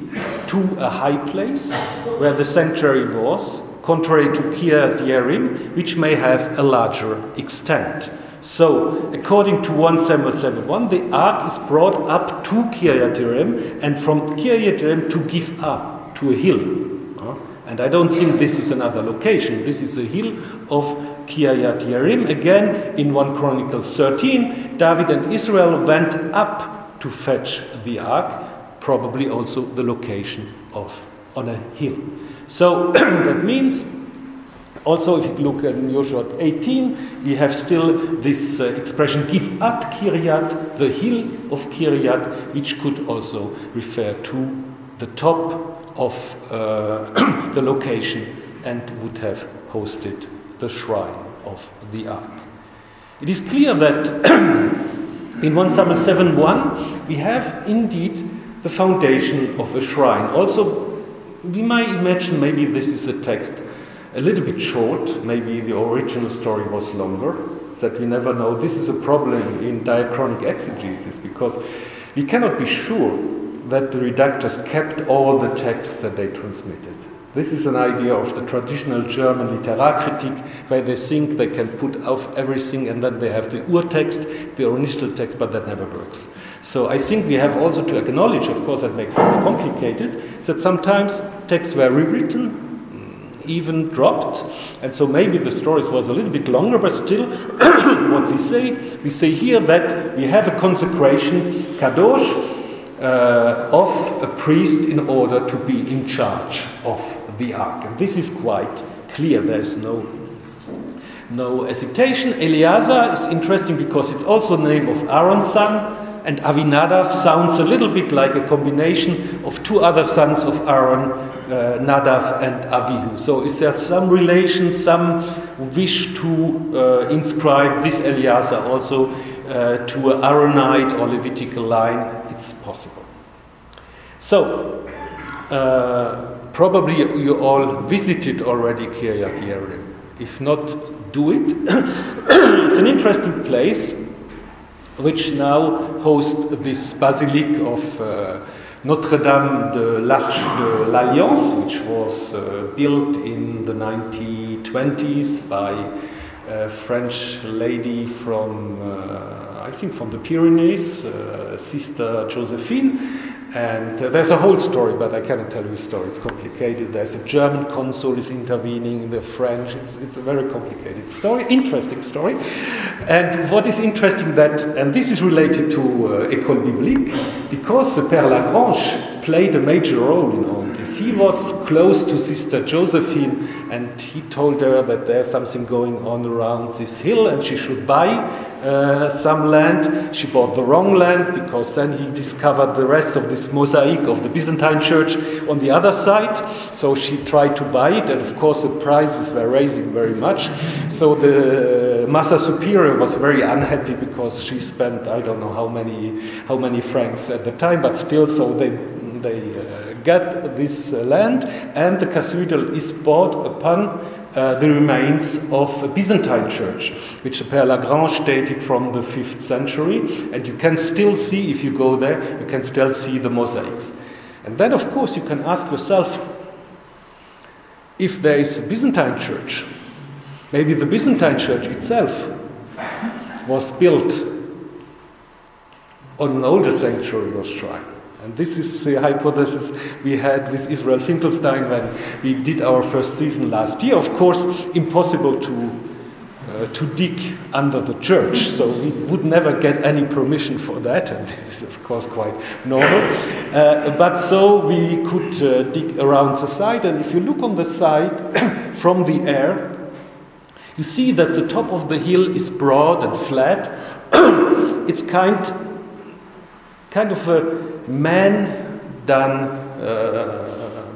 to a high place where the sanctuary was, contrary to Kiryat Yearim, which may have a larger extent. So, according to 1 Samuel 7:1, the ark is brought up to Kiryat Yearim, and from Kiryat Yearim to Giv'ah, to a hill. And I don't think this is another location. This is a hill of Kiryat Yearim. Again, in 1 Chronicles 13, David and Israel went up to fetch the ark, probably also the location on a hill. So that means, also if you look at Joshua 18, we have still this expression Giv'at Kiryat, the hill of Kiryat, which could also refer to the top of the location and would have hosted the shrine of the ark. It is clear that in 1 Samuel 7:1 we have indeed the foundation of a shrine. Also we might imagine maybe this is a text a little bit short, maybe the original story was longer, that we never know. This is a problem in diachronic exegesis, because we cannot be sure that the redactors kept all the texts that they transmitted. This is an idea of the traditional German Literarkritik, where they think they can put off everything and then they have the Urtext, the original text, but that never works. So I think we have also to acknowledge, of course that makes things complicated, that sometimes texts were rewritten, even dropped, and so maybe the stories was a little bit longer, but still what we say here that we have a consecration, kadosh, of a priest in order to be in charge of the ark. And this is quite clear, there's no hesitation. Eleazar is interesting because it's also the name of Aaron's son, and Avinadav sounds a little bit like a combination of two other sons of Aaron, Nadav and Avihu. So is there some relation, some wish to inscribe this Eleazar also to an Aaronite or Levitical line? It's possible. So, probably you all visited already Kiryat Yearim. If not, do it. It's an interesting place which now hosts this basilique of Notre-Dame de l'Arche de l'Alliance, which was built in the 1920s by a French lady from, I think from the Pyrenees, Sister Josephine. And there's a whole story, but I cannot tell you the story. It's complicated. There's a German consul is intervening in the French. It's a very complicated story, interesting story. And what is interesting that, and this is related to École biblique, because the Père Lagrange played a major role in all this. He was close to Sister Josephine, and he told her that there's something going on around this hill, and she should buy some land. She bought the wrong land, because then he discovered the rest of this mosaic of the Byzantine church on the other side. So she tried to buy it, and of course the prices were raising very much. So the Massa Superior was very unhappy, because she spent I don't know how many francs at the time, but still, so they got this land, and the cathedral is bought upon the remains of a Byzantine church, which Père Lagrange dated from the 5th century, and you can still see, if you go there, you can still see the mosaics. And then, of course, you can ask yourself, if there is a Byzantine church, maybe the Byzantine church itself was built on an older sanctuary or shrine. And this is the hypothesis we had with Israel Finkelstein when we did our first season last year. Of course, impossible to dig under the church, so we would never get any permission for that, and this is of course quite normal. But so we could dig around the site, and if you look on the side from the air, you see that the top of the hill is broad and flat. It's kind of a man-done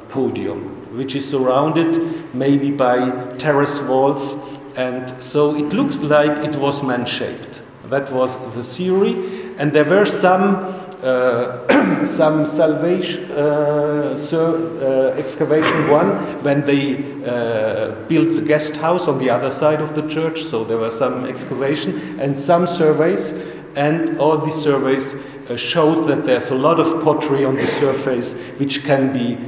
podium, which is surrounded maybe by terrace walls, and so it looks like it was man-shaped. That was the theory, and there were some salvation excavation one when they built the guest house on the other side of the church, so there was some excavation and some surveys, and all these surveys showed that there's a lot of pottery on the surface which can be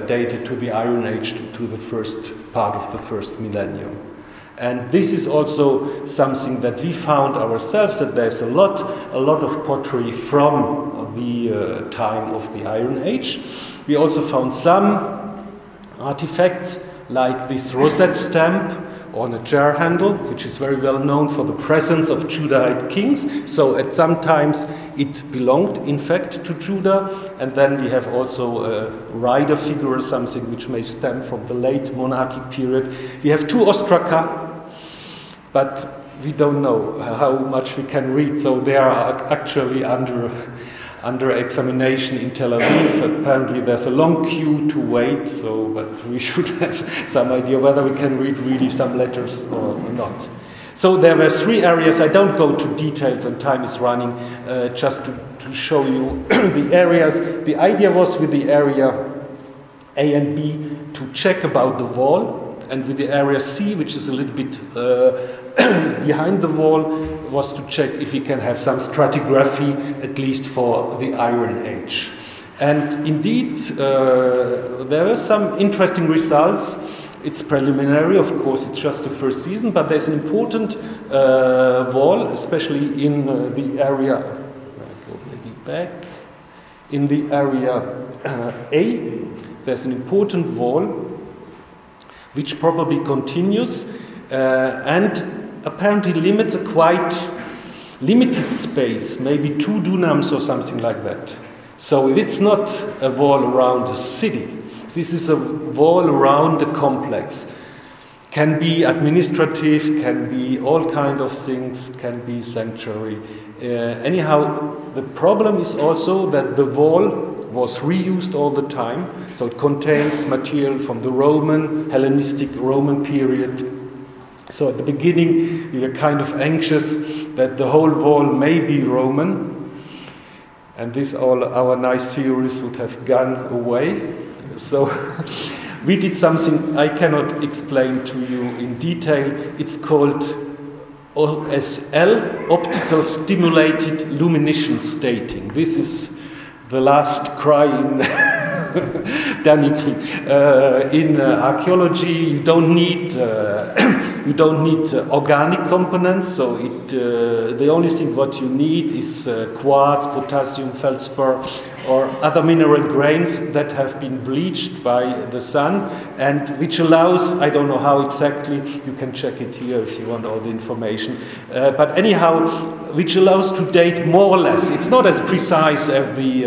dated to the Iron Age, to the first part of the first millennium. And this is also something that we found ourselves, that there's a lot of pottery from the time of the Iron Age. We also found some artifacts like this rosette stamp on a jar handle, which is very well known for the presence of Judahite kings. So at some times it belonged in fact to Judah, and then we have also a rider figure or something which may stem from the late monarchic period. We have two ostraka, but we don't know how much we can read, so they are actually under examination in Tel Aviv. Apparently there's a long queue to wait, so but we should have some idea whether we can read really some letters or not. So there were three areas. I don't go to details and time is running, just to show you the areas. The idea was with the area A and B to check about the wall, and with the area C, which is a little bit behind the wall, was to check if we can have some stratigraphy, at least for the Iron Age. And indeed, there are some interesting results. It's preliminary, of course, it's just the first season, but there's an important wall, especially in the area, I'll go maybe back, in the area A, there's an important wall which probably continues and apparently limits a quite limited space, maybe 2 dunams or something like that. So it's not a wall around a city. This is a wall around the complex. Can be administrative, can be all kind of things, can be sanctuary. Anyhow, the problem is also that the wall was reused all the time, so it contains material from the Roman, Hellenistic Roman period. So at the beginning, we were kind of anxious that the whole wall may be Roman, and this all our nice theories would have gone away. So we did something I cannot explain to you in detail. It's called OSL, optical stimulated luminescence dating. This is the last cry in in archaeology. You don't need organic components. So the only thing what you need is quartz, potassium, feldspar, or other mineral grains that have been bleached by the sun, and which allows, I don't know how exactly, you can check it here if you want all the information, but anyhow, which allows to date more or less. It's not as precise as the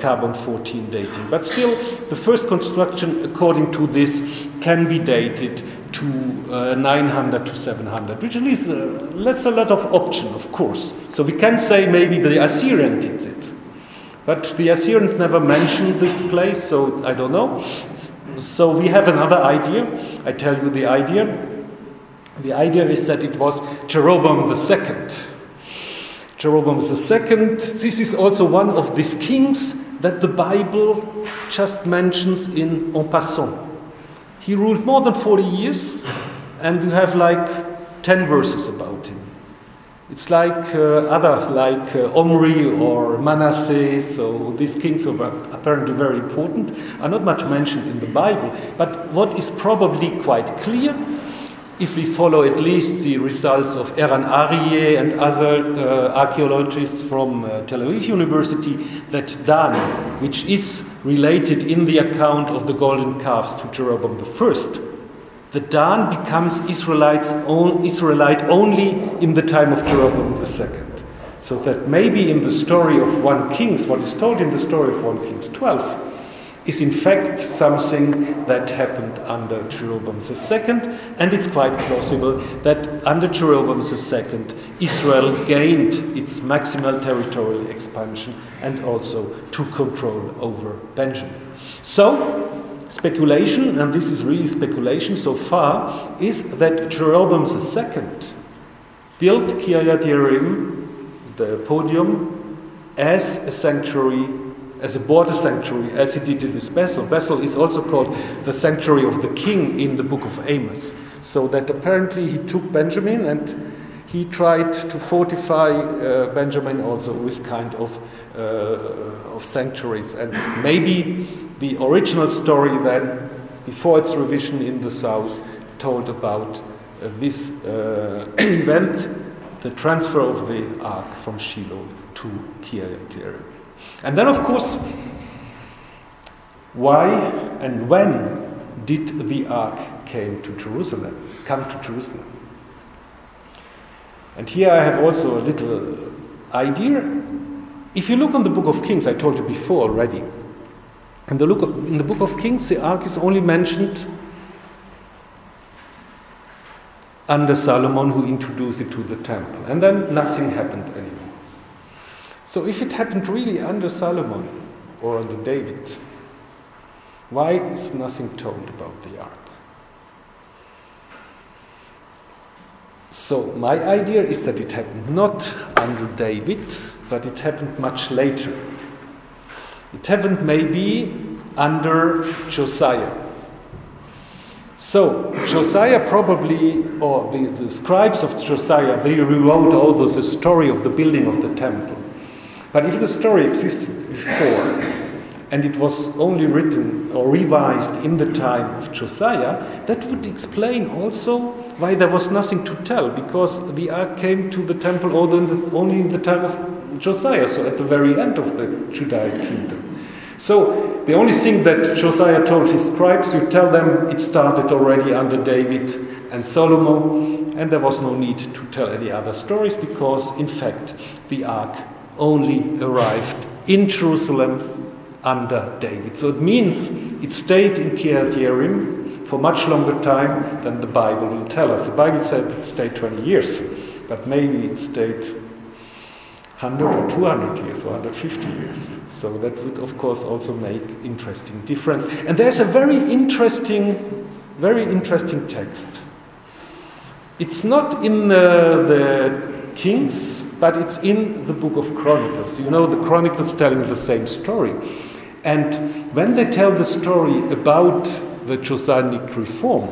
carbon-14 dating, but still, the first construction, according to this, can be dated to 900 to 700, which is that's a lot of option, of course. So we can say maybe the Assyrian did it, but the Assyrians never mentioned this place, so I don't know. So we have another idea. I tell you the idea. The idea is that it was Jeroboam II. Jeroboam II, this is also one of these kings that the Bible just mentions in passant. He ruled more than 40 years, and you have like 10 verses about him. It's like Omri or Manasseh, so these kings were apparently very important, are not much mentioned in the Bible. But what is probably quite clear, if we follow at least the results of Eran Aryeh and other archaeologists from Tel Aviv University, that Dan, which is related in the account of the golden calves to Jeroboam I, the Dan becomes Israelite only in the time of Jeroboam II. So that maybe in the story of 1 Kings, what is told in the story of 1 Kings 12, is in fact something that happened under Jeroboam II, and it's quite plausible that under Jeroboam II, Israel gained its maximal territorial expansion and also took control over Benjamin. So, speculation, and this is really speculation so far, is that Jeroboam II built Kiryat Yearim, the podium, as a sanctuary, as a border sanctuary, as he did it with Bethel. Bethel is also called the sanctuary of the king in the book of Amos. So that apparently he took Benjamin and he tried to fortify Benjamin also with kind of sanctuaries. And maybe the original story then, before its revision in the south, told about this event, the transfer of the Ark from Shiloh to Kiryat Yearim. And then, of course, why and when did the Ark come to Jerusalem? And here I have also a little idea. If you look on the Book of Kings, I told you before already, in the Book of Kings, the Ark is only mentioned under Solomon, who introduced it to the temple, and then nothing happened anymore. So if it happened really under Solomon or under David, why is nothing told about the Ark? So my idea is that it happened not under David, but it happened much later. It happened maybe under Josiah. So, Josiah probably, or the scribes of Josiah, they rewrote all the story of the building of the temple. But if the story existed before, and it was only written or revised in the time of Josiah, that would explain also why there was nothing to tell, because the Ark came to the temple only in the time of Josiah, so at the very end of the Judaic kingdom. So the only thing that Josiah told his scribes, you tell them it started already under David and Solomon, and there was no need to tell any other stories, because in fact the Ark only arrived in Jerusalem under David. So it means it stayed in Kiryat Yearim for much longer time than the Bible will tell us. The Bible said it stayed 20 years, but maybe it stayed 100 or 200 years or 150 years. So that would, of course, also make interesting difference. And there's a very interesting text. It's not in the Kings, but it's in the book of Chronicles. You know, the Chronicles telling the same story. And when they tell the story about the Josianic reform,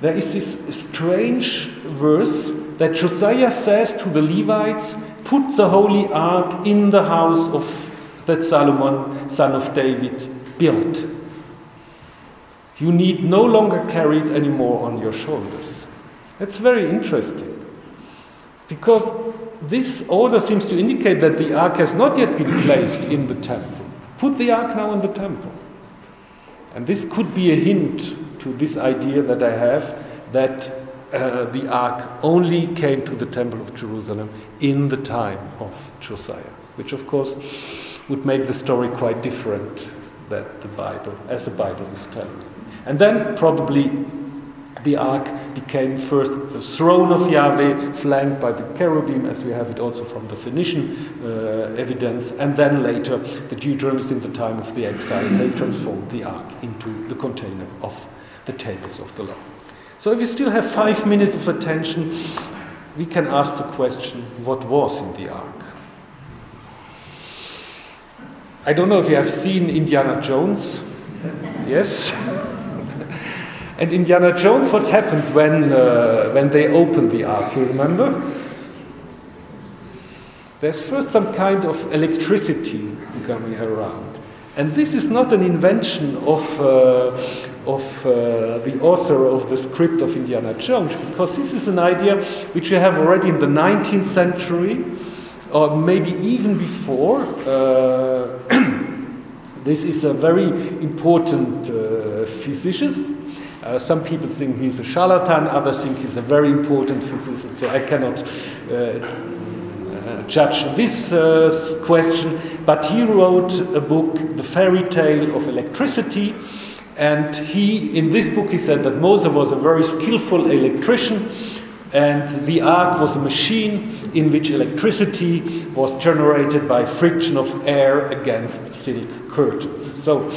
there is this strange verse that Josiah says to the Levites, put the holy ark in the house of that Solomon, son of David, built. You need no longer carry it anymore on your shoulders. That's very interesting, because this order seems to indicate that the ark has not yet been placed in the temple. Put the ark now in the temple. And this could be a hint to this idea that I have, that the ark only came to the temple of Jerusalem in the time of Josiah, which of course would make the story quite different than the Bible, as the Bible is telling. And then probably the ark became first the throne of Yahweh, flanked by the cherubim, as we have it also from the Phoenician evidence, and then later the Deuteronomists in the time of the exile, they transformed the ark into the container of the tables of the law. So if you still have 5 minutes of attention, we can ask the question, what was in the ark? I don't know if you have seen Indiana Jones. Yes? And Indiana Jones, what happened when they opened the ark, you remember? There's first some kind of electricity coming around. And this is not an invention of the author of the script of Indiana Jones, because this is an idea which we have already in the 19th century, or maybe even before. This is a very important physicist. Some people think he's a charlatan, others think he's a very important physician, so I cannot judge this question, but he wrote a book, The Fairy Tale of Electricity, and in this book he said that Moses was a very skillful electrician, and the ark was a machine in which electricity was generated by friction of air against silk curtains. So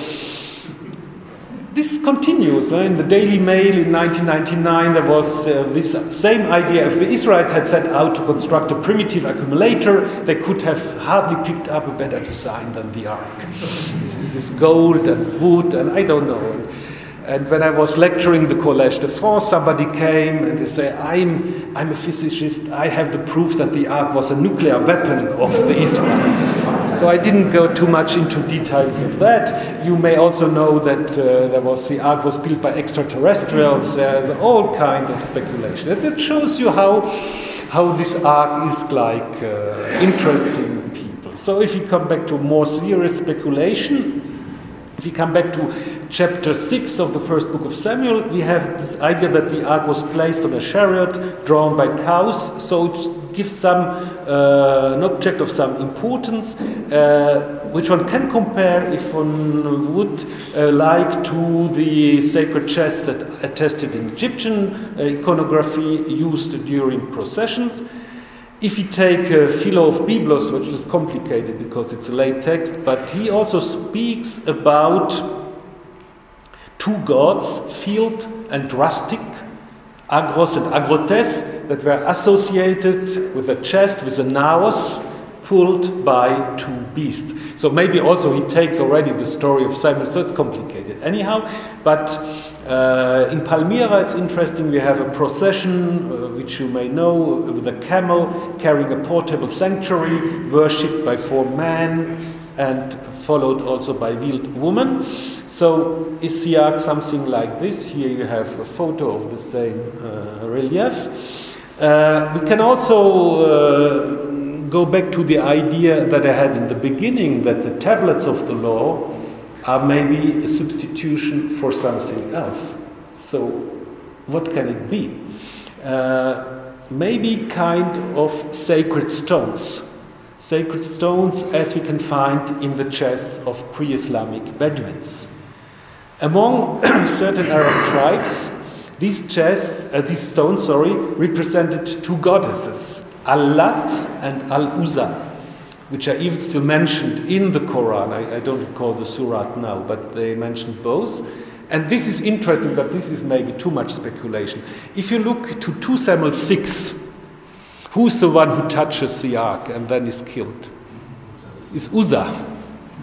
this continues. In the Daily Mail in 1999 there was this same idea. If the Israelites had set out to construct a primitive accumulator, they could have hardly picked up a better design than the ark. This is gold and wood and I don't know. And when I was lecturing the Collège de France, somebody came and they say, I'm a physicist, I have the proof that the ark was a nuclear weapon of the Israelites. So I didn't go too much into details of that. You may also know that the Ark was built by extraterrestrials. There's all kind of speculation. It shows you how this ark is like interesting people. So if you come back to more serious speculation, if you come back to chapter 6 of the first book of Samuel, we have this idea that the ark was placed on a chariot drawn by cows, so it gives an object of some importance, which one can compare, if one would like, to the sacred chests that attested in Egyptian iconography used during processions. If you take Philo of Byblos, which is complicated because it's a late text, but he also speaks about two gods, field and rustic, Agros and Agrotes, that were associated with a chest, with a naos, pulled by two beasts. So maybe also he takes already the story of Samuel, so it's complicated. Anyhow, but in Palmyra it's interesting, we have a procession, which you may know, with a camel carrying a portable sanctuary, worshipped by 4 men and followed also by wheeled women. So is the ark something like this? Here you have a photo of the same relief. We can also go back to the idea that I had in the beginning, that the tablets of the law are maybe a substitution for something else. So what can it be? Maybe kind of sacred stones. Sacred stones as we can find in the chests of pre-Islamic Bedouins. Among certain Arab tribes, these stones, represented 2 goddesses, Al-Lat and Al-Uzza, which are even still mentioned in the Quran. I don't recall the surah now, but they mentioned both. And this is interesting, but this is maybe too much speculation. If you look to 2 Samuel 6, who's the one who touches the ark and then is killed? It's Uzzah.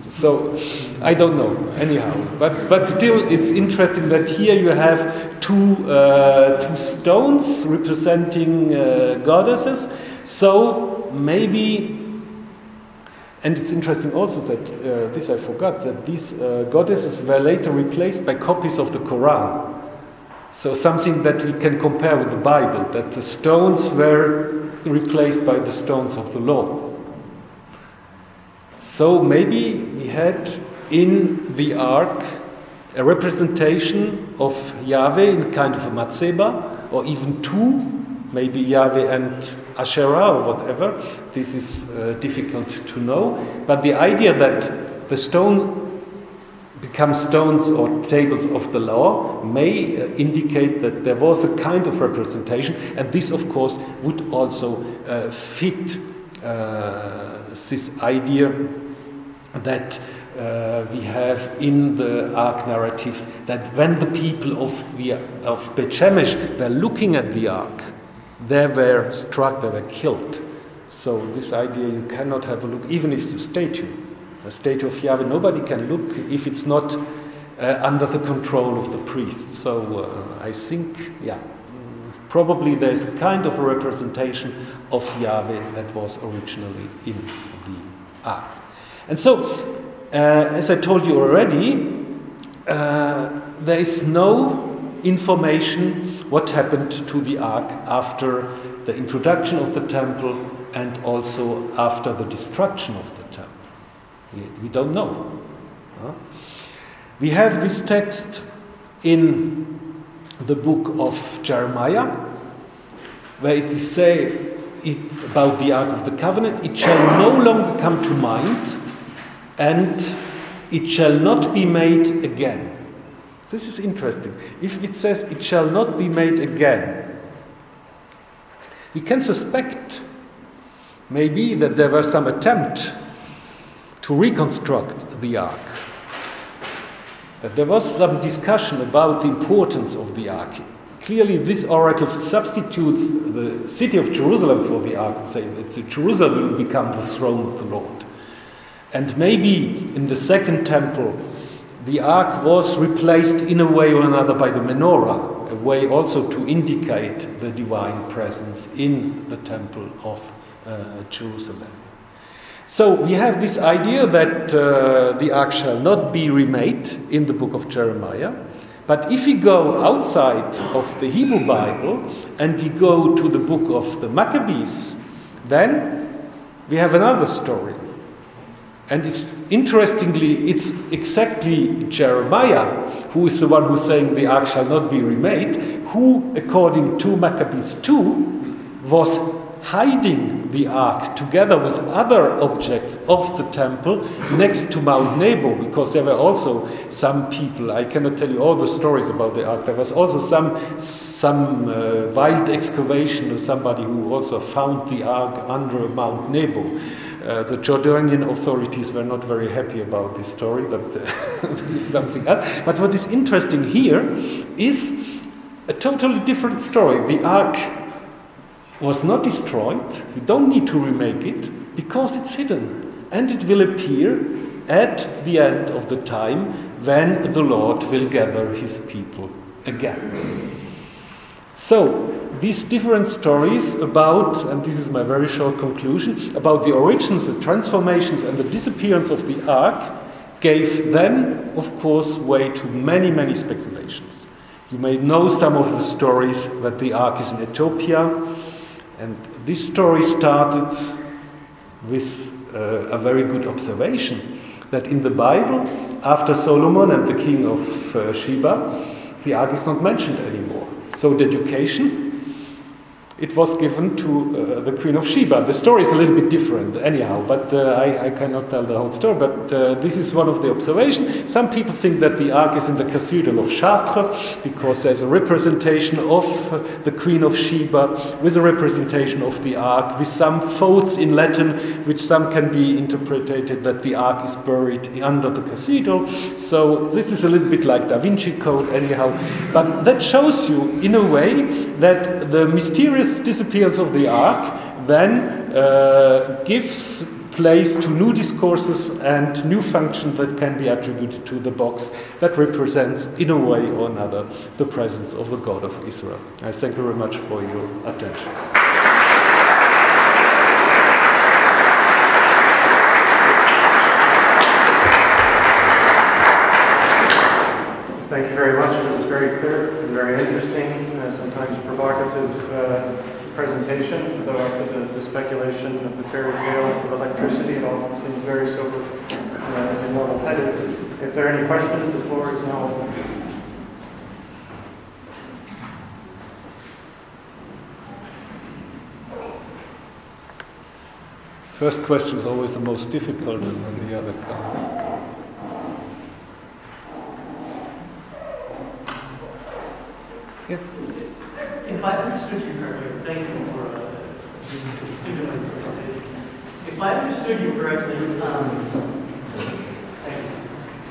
So, I don't know, anyhow. But still, it's interesting that here you have two stones representing goddesses. So, maybe, and it's interesting also that, this I forgot, that these goddesses were later replaced by copies of the Quran. So something that we can compare with the Bible, that the stones were replaced by the stones of the law. So maybe we had in the ark a representation of Yahweh in kind of a matzeba, or even 2, maybe Yahweh and Asherah or whatever. This is difficult to know. But the idea that the stone becomes stones or tables of the law may indicate that there was a kind of representation, and this of course would also fit this idea that we have in the ark narratives, that when the people of Beit Shemesh were looking at the ark, they were struck, they were killed. So this idea, you cannot have a look, even if it's a statue of Yahweh, nobody can look if it's not under the control of the priest. So I think, yeah, probably there's a kind of a representation of Yahweh that was originally in the ark. And so, as I told you already, there is no information what happened to the ark after the introduction of the temple and also after the destruction of the temple. We don't know. We have this text in the book of Jeremiah, where it is said about the Ark of the Covenant, it shall no longer come to mind, and it shall not be made again. This is interesting. If it says it shall not be made again, we can suspect maybe that there was some attempt to reconstruct the ark. That there was some discussion about the importance of the ark. Clearly, this oracle substitutes the city of Jerusalem for the ark and saying that Jerusalem will become the throne of the Lord. And maybe in the second temple, the ark was replaced in a way or another by the menorah, a way also to indicate the divine presence in the temple of Jerusalem. So we have this idea that the ark shall not be remade in the book of Jeremiah. But if we go outside of the Hebrew Bible and we go to the book of the Maccabees, then we have another story. And interestingly, it's exactly Jeremiah who is the one who's saying the ark shall not be remade, who, according to Maccabees 2, was hiding the ark together with other objects of the temple next to Mount Nebo, because there were also some people, I cannot tell you all the stories about the ark, there was also some wild excavation of somebody who also found the ark under Mount Nebo. The Jordanian authorities were not very happy about this story, but this is something else. But what is interesting here is a totally different story. The ark was not destroyed. We don't need to remake it. because it's hidden. And it will appear at the end of the time when the Lord will gather his people again. So, these different stories about, and this is my very short conclusion, about the origins, the transformations and the disappearance of the Ark gave then, of course, way to many, many speculations. You may know some of the stories that the Ark is in Ethiopia, and this story started with a very good observation that in the Bible, after Solomon and the king of Sheba, the Ark is not mentioned anymore. So dedication, it was given to the Queen of Sheba. The story is a little bit different anyhow, but I cannot tell the whole story, but this is one of the observations. Some people think that the Ark is in the Cathedral of Chartres, because there's a representation of the Queen of Sheba with a representation of the Ark, with some folds in Latin, which some can be interpreted that the Ark is buried under the cathedral. So this is a little bit like Da Vinci Code anyhow, but that shows you in a way that the mysterious disappearance of the Ark then gives place to new discourses and new functions that can be attributed to the box that represents, in a way or another, the presence of the God of Israel. I thank you very much for your attention. Thank you very much for this very clear and very interesting, sometimes provocative presentation, though after the speculation of the fairy tale of electricity, it all seems very sober and level-headed. If there are any questions, the floor is now open. First question is always the most difficult, and then the other come. Yeah. If I understood you correctly, thank you for giving me this presentation. If I understood you correctly, thank you.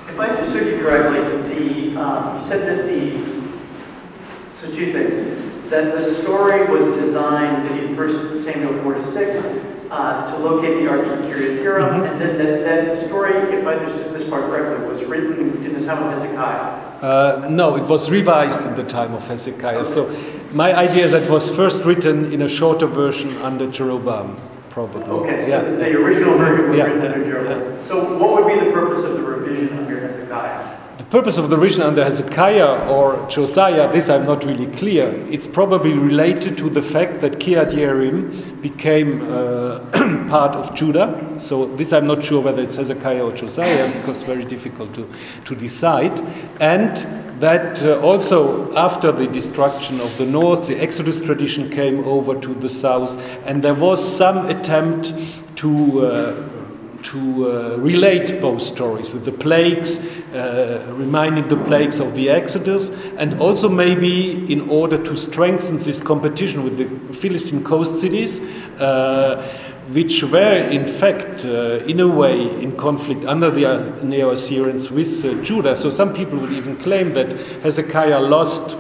If I understood you correctly, you said that so two things, that the story was designed in 1 Samuel 4-6 to locate the Ark of Kiriath-Jearim, and then that story, if I understood this part correctly, was written in the time of Hezekiah. No, it was revised in the time of Hezekiah. Okay. So my idea that was first written in a shorter version under Jeroboam, probably. Okay, so the original version was written under Jeroboam. Yeah. So what would be the purpose of the revision under Hezekiah? The purpose of the revision under Hezekiah or Josiah, this I'm not really clear. It's probably related to the fact that Kiriath-Jearim became part of Judah. So this I'm not sure whether it's Hezekiah or Josiah, because it's very difficult to decide. And that also after the destruction of the north, the Exodus tradition came over to the south, and there was some attempt to relate both stories with the plagues, reminding the plagues of the Exodus, and also maybe in order to strengthen this competition with the Philistine coast cities, which were in fact in a way in conflict under the Neo-Assyrians with Judah. So some people would even claim that Hezekiah lost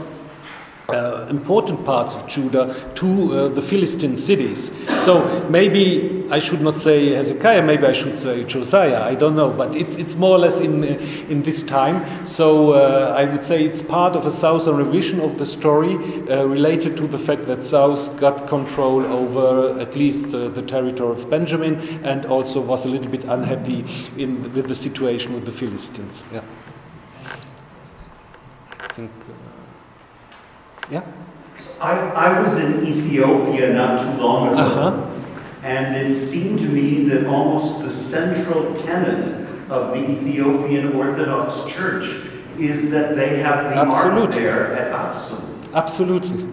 important parts of Judah to the Philistine cities. So maybe I should not say Hezekiah, maybe I should say Josiah, I don't know, but it's more or less in this time. So I would say it's part of a southern revision of the story related to the fact that South got control over at least the territory of Benjamin, and also was a little bit unhappy with the situation with the Philistines. Yeah. I think... Yeah. I was in Ethiopia not too long ago, and it seemed to me that almost the central tenet of the Ethiopian Orthodox Church is that they have the Ark there at Aksum. Absolutely.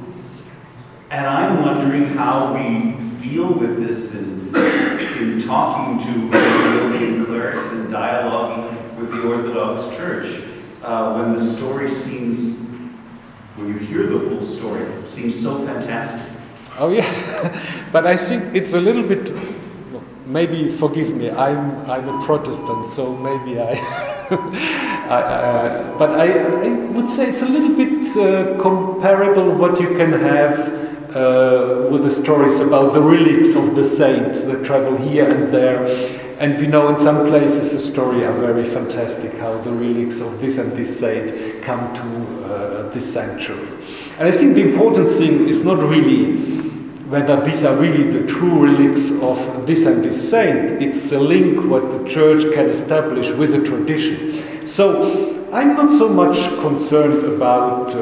And I'm wondering how we deal with this in talking to Ethiopian clerics and dialoguing with the Orthodox Church when the story seems... When you hear the full story, it seems so fantastic. Oh yeah, but I think it's a little bit, maybe forgive me, I'm a Protestant, so maybe but I would say it's a little bit comparable what you can have with the stories about the relics of the saints that travel here and there. And we know in some places the stories are very fantastic, how the relics of this and this saint come to this sanctuary. And I think the important thing is not really whether these are really the true relics of this and this saint. It's a link what the church can establish with a tradition. So I'm not so much concerned about,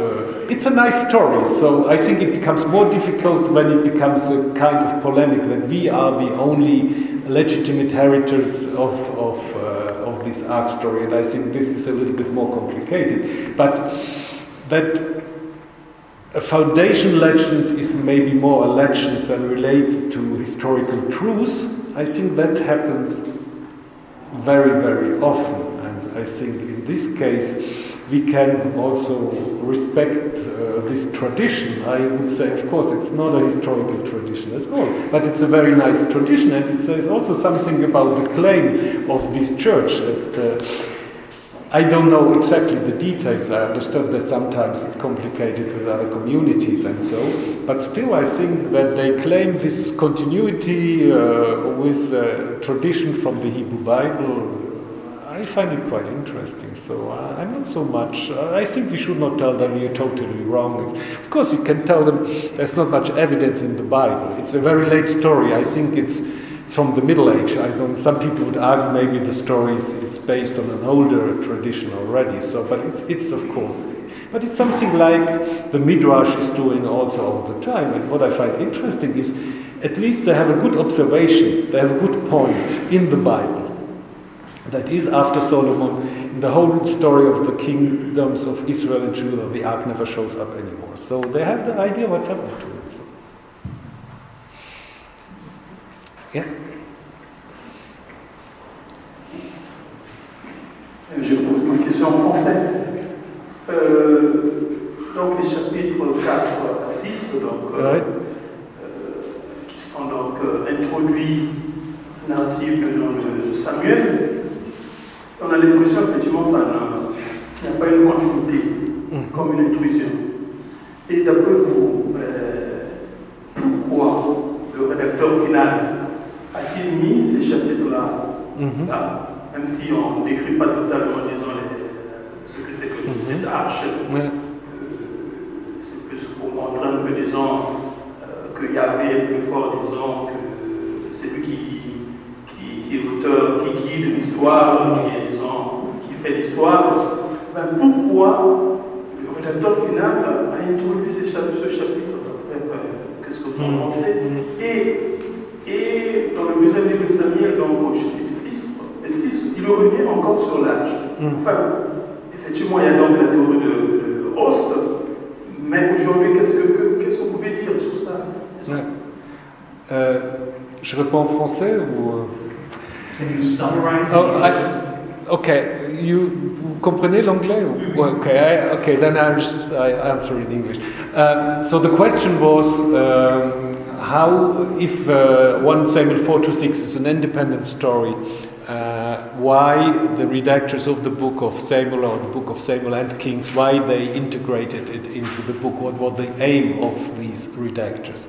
it's a nice story, so I think it becomes more difficult when it becomes a kind of polemic that we are the only legitimate heritors of this Ark story, and I think this is a little bit more complicated. But that a foundation legend is maybe more a legend than related to historical truths. I think that happens very, very often. And I think in this case, we can also respect this tradition. I would say, of course, it's not a historical tradition at all, but it's a very nice tradition, and it says also something about the claim of this church. That, I don't know exactly the details. I understand that sometimes it's complicated with other communities and so, but still I think that they claim this continuity with tradition from the Hebrew Bible. I find it quite interesting, so I'm not so much, I think we should not tell them you're totally wrong. Of course you can tell them there's not much evidence in the Bible. It's a very late story. I think it's from the Middle Age. I don't, some people would argue maybe the story is based on an older tradition already. So, but it's of course, but it's something like the Midrash is doing also all the time. And what I find interesting is, at least they have a good observation. They have a good point in the Bible. That is, after Solomon, in the whole story of the kingdoms of Israel and Judah, the Ark never shows up anymore. So they have the idea what happened to it. So. Yeah. Je pose une question en français. Donc les chapitres 4 à 6, qui sont donc introduits narratifs dans le Samuel, on a l'impression qu'effectivement ça n'y a pas une continuité, comme une intrusion. Et d'après vous, pourquoi le rédacteur final a-t-il mis ces chapitres-là, là, même si on ne décrit pas totalement, disons, ce que c'est que cette arche, c'est plus pour montrer un peu, disons, que Yahvé est plus fort, disons, que c'est lui qui est l'auteur, qui guide l'histoire, qui fait l'histoire. Ben, pourquoi le rédacteur final a introduit ce chapitre? Qu'est-ce que vous en pensez? Et dans le deuxième livre de Samuel, donc au chapitre 6, il revient encore sur l'âge. Enfin, effectivement, il y a donc la théorie de Host, mais aujourd'hui, qu'est-ce que vous pouvez dire sur ça? Je réponds en français ou... Can you summarize? Okay, vous comprenez l'anglais? Okay, then I answer in English. So the question was how, if 1 Samuel 4-6 is an independent story, why the redactors of the book of Samuel or the book of Samuel and Kings, why they integrated it into the book, what was the aim of these redactors?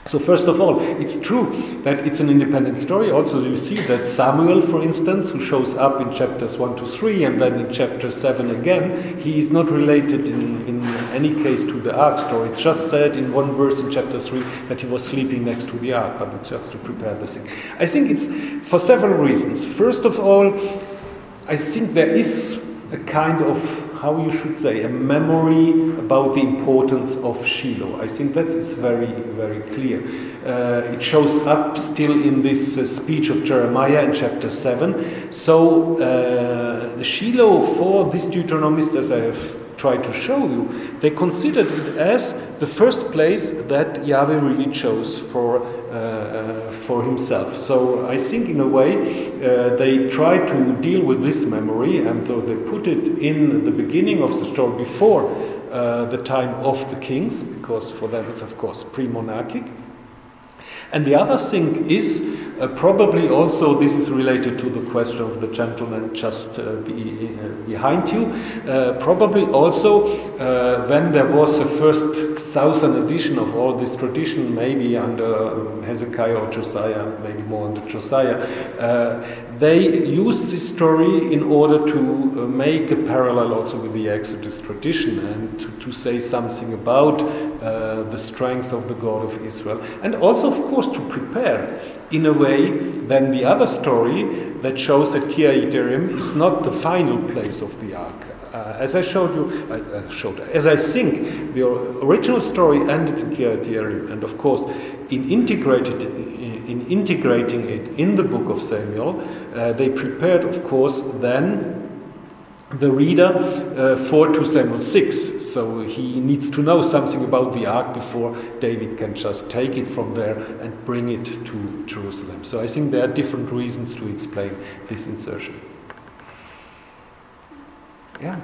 So first of all, it's true that it's an independent story. Also, you see that Samuel, for instance, who shows up in chapters 1-3 and then in chapter 7 again, he is not related in any case to the Ark story. It's just said in one verse in chapter 3 that he was sleeping next to the Ark, but it's just to prepare the thing. I think it's for several reasons. First of all, I think there is a kind of, how you should say, a memory about the importance of Shiloh. I think that is very, very clear. It shows up still in this speech of Jeremiah in chapter 7. So Shiloh, for these Deuteronomists, as I have tried to show you, they considered it as the first place that Yahweh really chose for himself. So I think in a way they try to deal with this memory, and so they put it in the beginning of the story before the time of the kings, because for them it's of course pre-monarchic. And the other thing is Probably also this is related to the question of the gentleman just behind you. Probably also when there was the first southern edition of all this tradition, maybe under Hezekiah or Josiah, maybe more under Josiah, they used this story in order to make a parallel also with the Exodus tradition and to say something about the strength of the God of Israel. And also, of course, to prepare in a way than the other story that shows that Kirjat Jearim is not the final place of the Ark. As I showed you, as I think the original story ended in Kirjat Jearim, and of course, in integrating it in the book of Samuel, they prepared, of course, then the reader for 2 Samuel 6. So he needs to know something about the Ark before David can just take it from there and bring it to Jerusalem. So I think there are different reasons to explain this insertion. Yeah.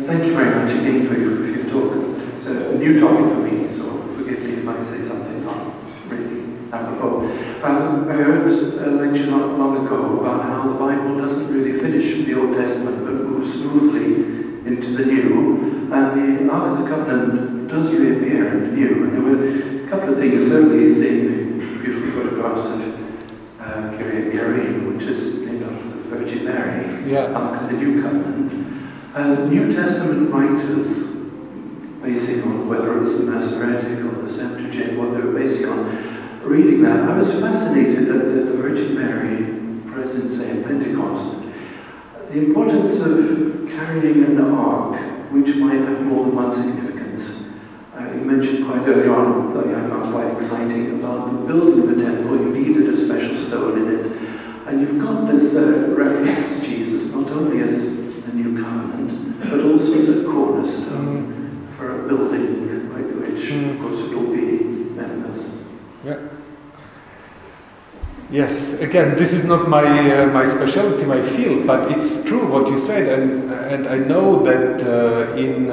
Thank you very much again for your talk. It's a new topic for me, so forgive me if I say something not really apropos. I heard a lecture not long ago about how the Bible doesn't really finish the Old Testament but moves smoothly into the New, and the Ark of the Covenant does reappear in the New. And there were a couple of things, certainly seeing beautiful photographs of Kirjat Jearim, which is named after the Virgin Mary, Ark of the New Covenant. And New Testament writers, basing on whether it's the Masoretic or the Septuagint, what they were basing on, reading that, I was fascinated that the Virgin Mary, present, say, in Pentecost, the importance of carrying an ark, which might have more than one significance. You mentioned quite early on, that I found quite exciting, about the building of the temple. You needed a special stone in it. And you've got this reference to Jesus, not only as the New Covenant, but also as a cornerstone for a building by which, of course, it will be members. Yeah. Yes, again, this is not my specialty, my field, but it's true what you said, and I know that in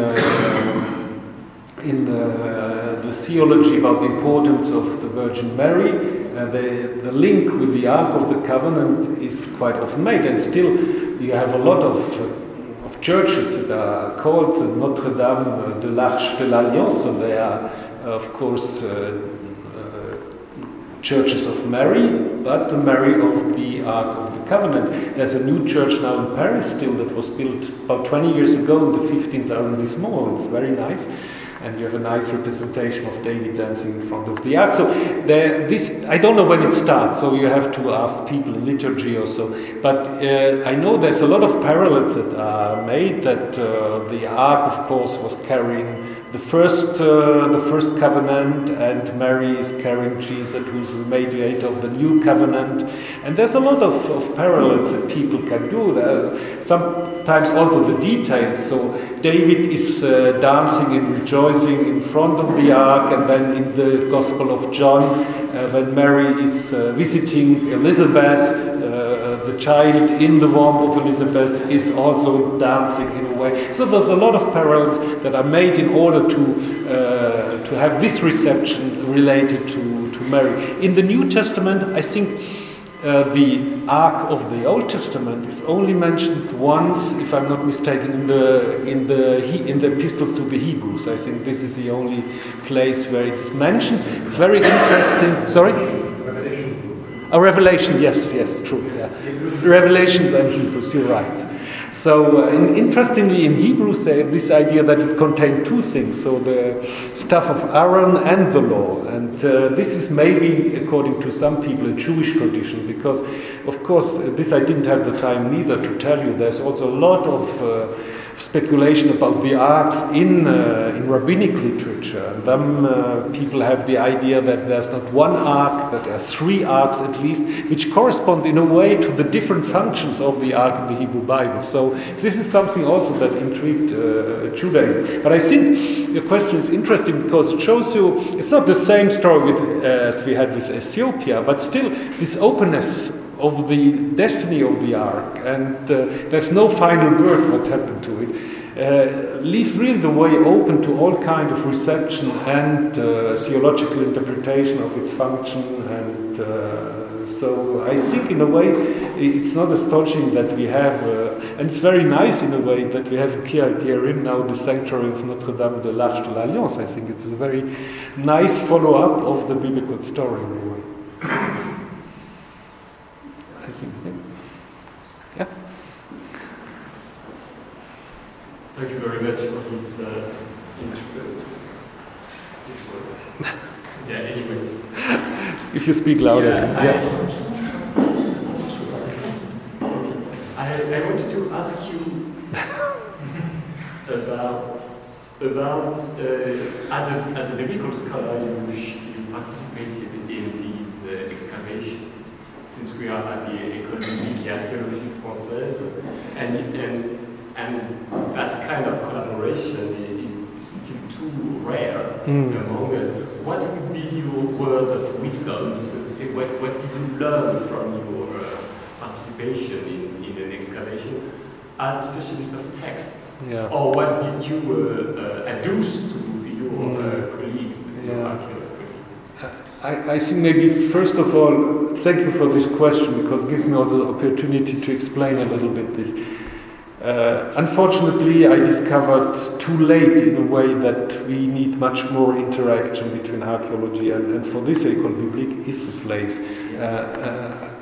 the theology about the importance of the Virgin Mary, the link with the Ark of the Covenant is quite often made, and still you have a lot of churches that are called Notre Dame de l'Arche de l'Alliance, so they are, of course, churches of Mary, but the Mary of the Ark of the Covenant. There's a new church now in Paris still that was built about 20 years ago in the 15th arrondissement. It's very nice. And you have a nice representation of David dancing in front of the Ark. So this, I don't know when it starts, so you have to ask people in liturgy or so. But I know there's a lot of parallels that are made, that the Ark, of course, was carrying the first covenant, and Mary is carrying Jesus, who's the mediator of the new covenant. And there's a lot of parallels that people can do. Sometimes also the details. So David is dancing and rejoicing in front of the Ark, and then in the Gospel of John, when Mary is visiting Elizabeth, the child in the womb of Elizabeth is also dancing in a way. So there's a lot of parallels that are made in order to have this reception related to Mary. In the New Testament, I think the Ark of the Old Testament is only mentioned once, if I'm not mistaken, in the epistles to the Hebrews. I think this is the only place where it is mentioned. It's very interesting. Sorry? Revelation, yes, true. Yeah. Revelations and Hebrews, you're right. So, interestingly, in Hebrews, this idea that it contained two things, so the stuff of Aaron and the law. And this is maybe, according to some people, a Jewish tradition, because, of course, this I didn't have the time neither to tell you. There's also a lot of speculation about the arks in rabbinic literature. And then people have the idea that there's not one ark, that there are 3 arks at least, which correspond in a way to the different functions of the ark in the Hebrew Bible. So this is something also that intrigued Judaism. But I think your question is interesting because it shows you it's not the same story as we had with Ethiopia, but still this openness of the destiny of the ark, and there's no final word what happened to it, leaves really the way open to all kind of reception and theological interpretation of its function. And so I think in a way it's not astonishing that we have, and it's very nice in a way that we have here at Yerim now the sanctuary of Notre Dame de l'Arche de l'Alliance. I think it's a very nice follow-up of the biblical story in a way. I think, yeah. Thank you very much for this yeah, anyway. If you speak louder. Yeah. I wanted to ask you about as a biblical scholar, you participated in these excavations. Since we are at the École biblique archéologique française, and that kind of collaboration is still too rare among us. What would be your words of wisdom? So to say, what did you learn from your participation in an excavation as a specialist of texts? Yeah. Or what did you adduce to your colleagues, your archaeologists? I think maybe first of all, thank you for this question because it gives me also the opportunity to explain a little bit this. Unfortunately, I discovered too late in a way that we need much more interaction between archaeology and for this École biblique is the place.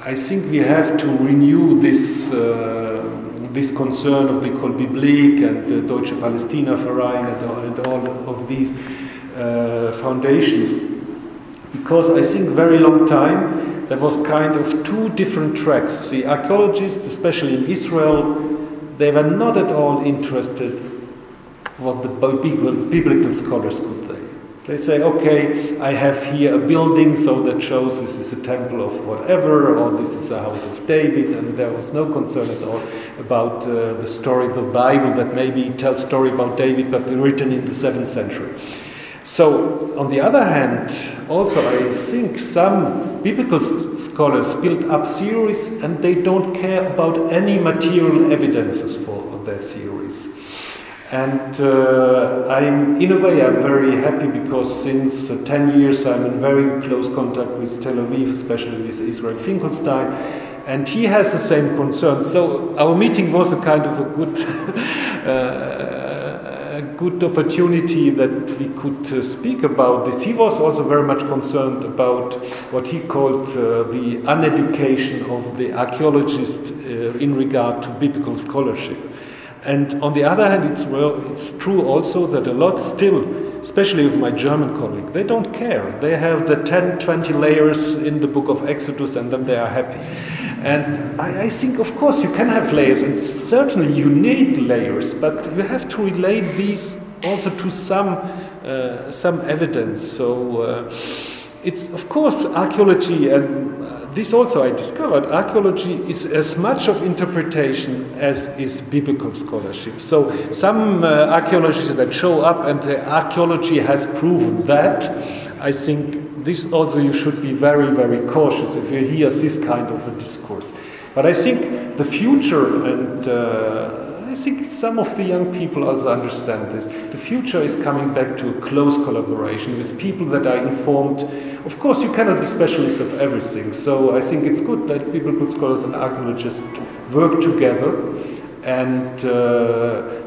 I think we have to renew this this concern of the École biblique and the Deutsche Palästina-Verein and all of these foundations. Because I think very long time there was kind of 2 different tracks. The archaeologists, especially in Israel, they were not at all interested what the biblical scholars could say. They say, okay, I have here a building, so that shows this is a temple of whatever, or this is a house of David, and there was no concern at all about the story of the Bible that maybe tells story about David, but written in the 7th century. So, on the other hand, also I think some biblical scholars build up theories and they don't care about any material evidences for their theories. And in a way I'm very happy because since 10 years I'm in very close contact with Tel Aviv, especially with Israel Finkelstein, and he has the same concern. So our meeting was a kind of a good opportunity that we could speak about this. He was also very much concerned about what he called the uneducation of the archaeologist in regard to biblical scholarship. And on the other hand, it's true also that a lot still, especially with my German colleague, they don't care. They have the 10, 20 layers in the book of Exodus and then they are happy. And I think, of course, you can have layers, and certainly you need layers, but you have to relate these also to some evidence. So it's, of course, archaeology, and this also I discovered, archaeology is as much of interpretation as is biblical scholarship. So some archaeologists that show up and the archaeology has proven that, I think this also you should be very, very cautious if you hear this kind of a discourse. But I think the future, and I think some of the young people also understand this, the future is coming back to a close collaboration with people that are informed. Of course, you cannot be specialist of everything, so I think it's good that biblical scholars and archaeologists work together. And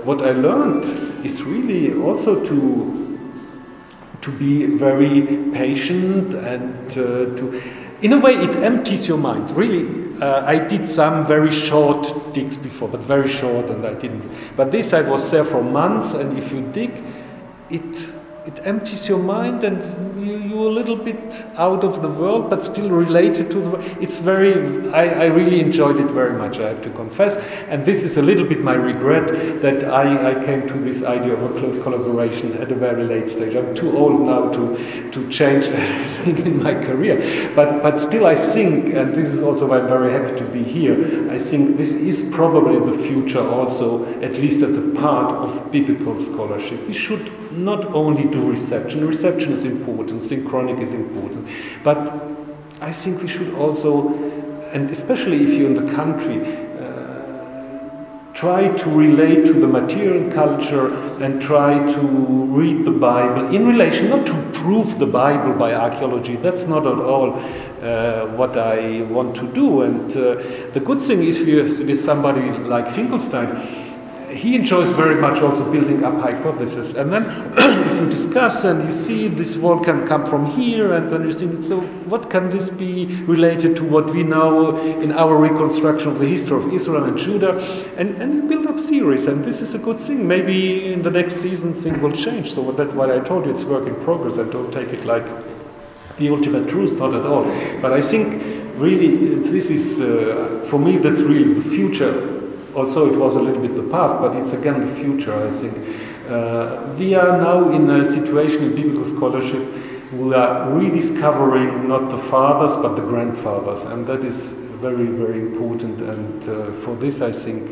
what I learned is really also to be very patient and in a way it empties your mind. Really, I did some very short digs before, but very short, and I didn't. But this I was there for months, and if you dig, it empties your mind, and you a little bit out of the world, but still related to the world. It's very, I really enjoyed it very much, I have to confess. And this is a little bit my regret that I came to this idea of a close collaboration at a very late stage. I'm too old now to change everything in my career. But still I think, and this is also why I'm very happy to be here, I think this is probably the future also, at least as a part of biblical scholarship. We should not only do reception. Reception is important, synchronic is important, but I think we should also, and especially if you're in the country, try to relate to the material culture and try to read the Bible in relation, not to prove the Bible by archaeology, that's not at all what I want to do. And the good thing is with somebody like Finkelstein, he enjoys very much also building up hypotheses. And then if you discuss and you see this wall can come from here, and then you think, so what can this be related to what we know in our reconstruction of the history of Israel and Judah? And you build up theories, and this is a good thing. Maybe in the next season things will change. So that's why I told you it's work in progress. I don't take it like the ultimate truth, not at all. But I think really this is, for me, that's really the future. Also, it was a little bit the past, but it's again the future, I think. We are now in a situation in biblical scholarship, we are rediscovering not the fathers, but the grandfathers, and that is very, very important. And for this, I think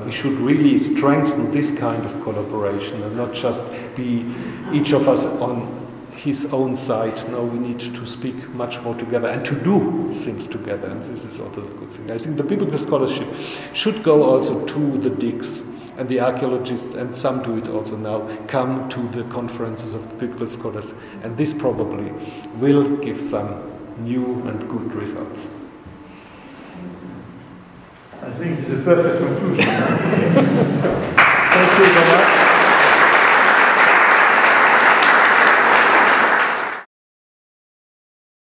we should really strengthen this kind of collaboration and not just be each of us on his own side. No, we need to speak much more together and to do things together, and this is also a good thing. I think the biblical scholarship should go also to the digs, and the archaeologists, and some do it also now, come to the conferences of the biblical scholars, and this probably will give some new and good results. I think this is a perfect conclusion. Thank you very much.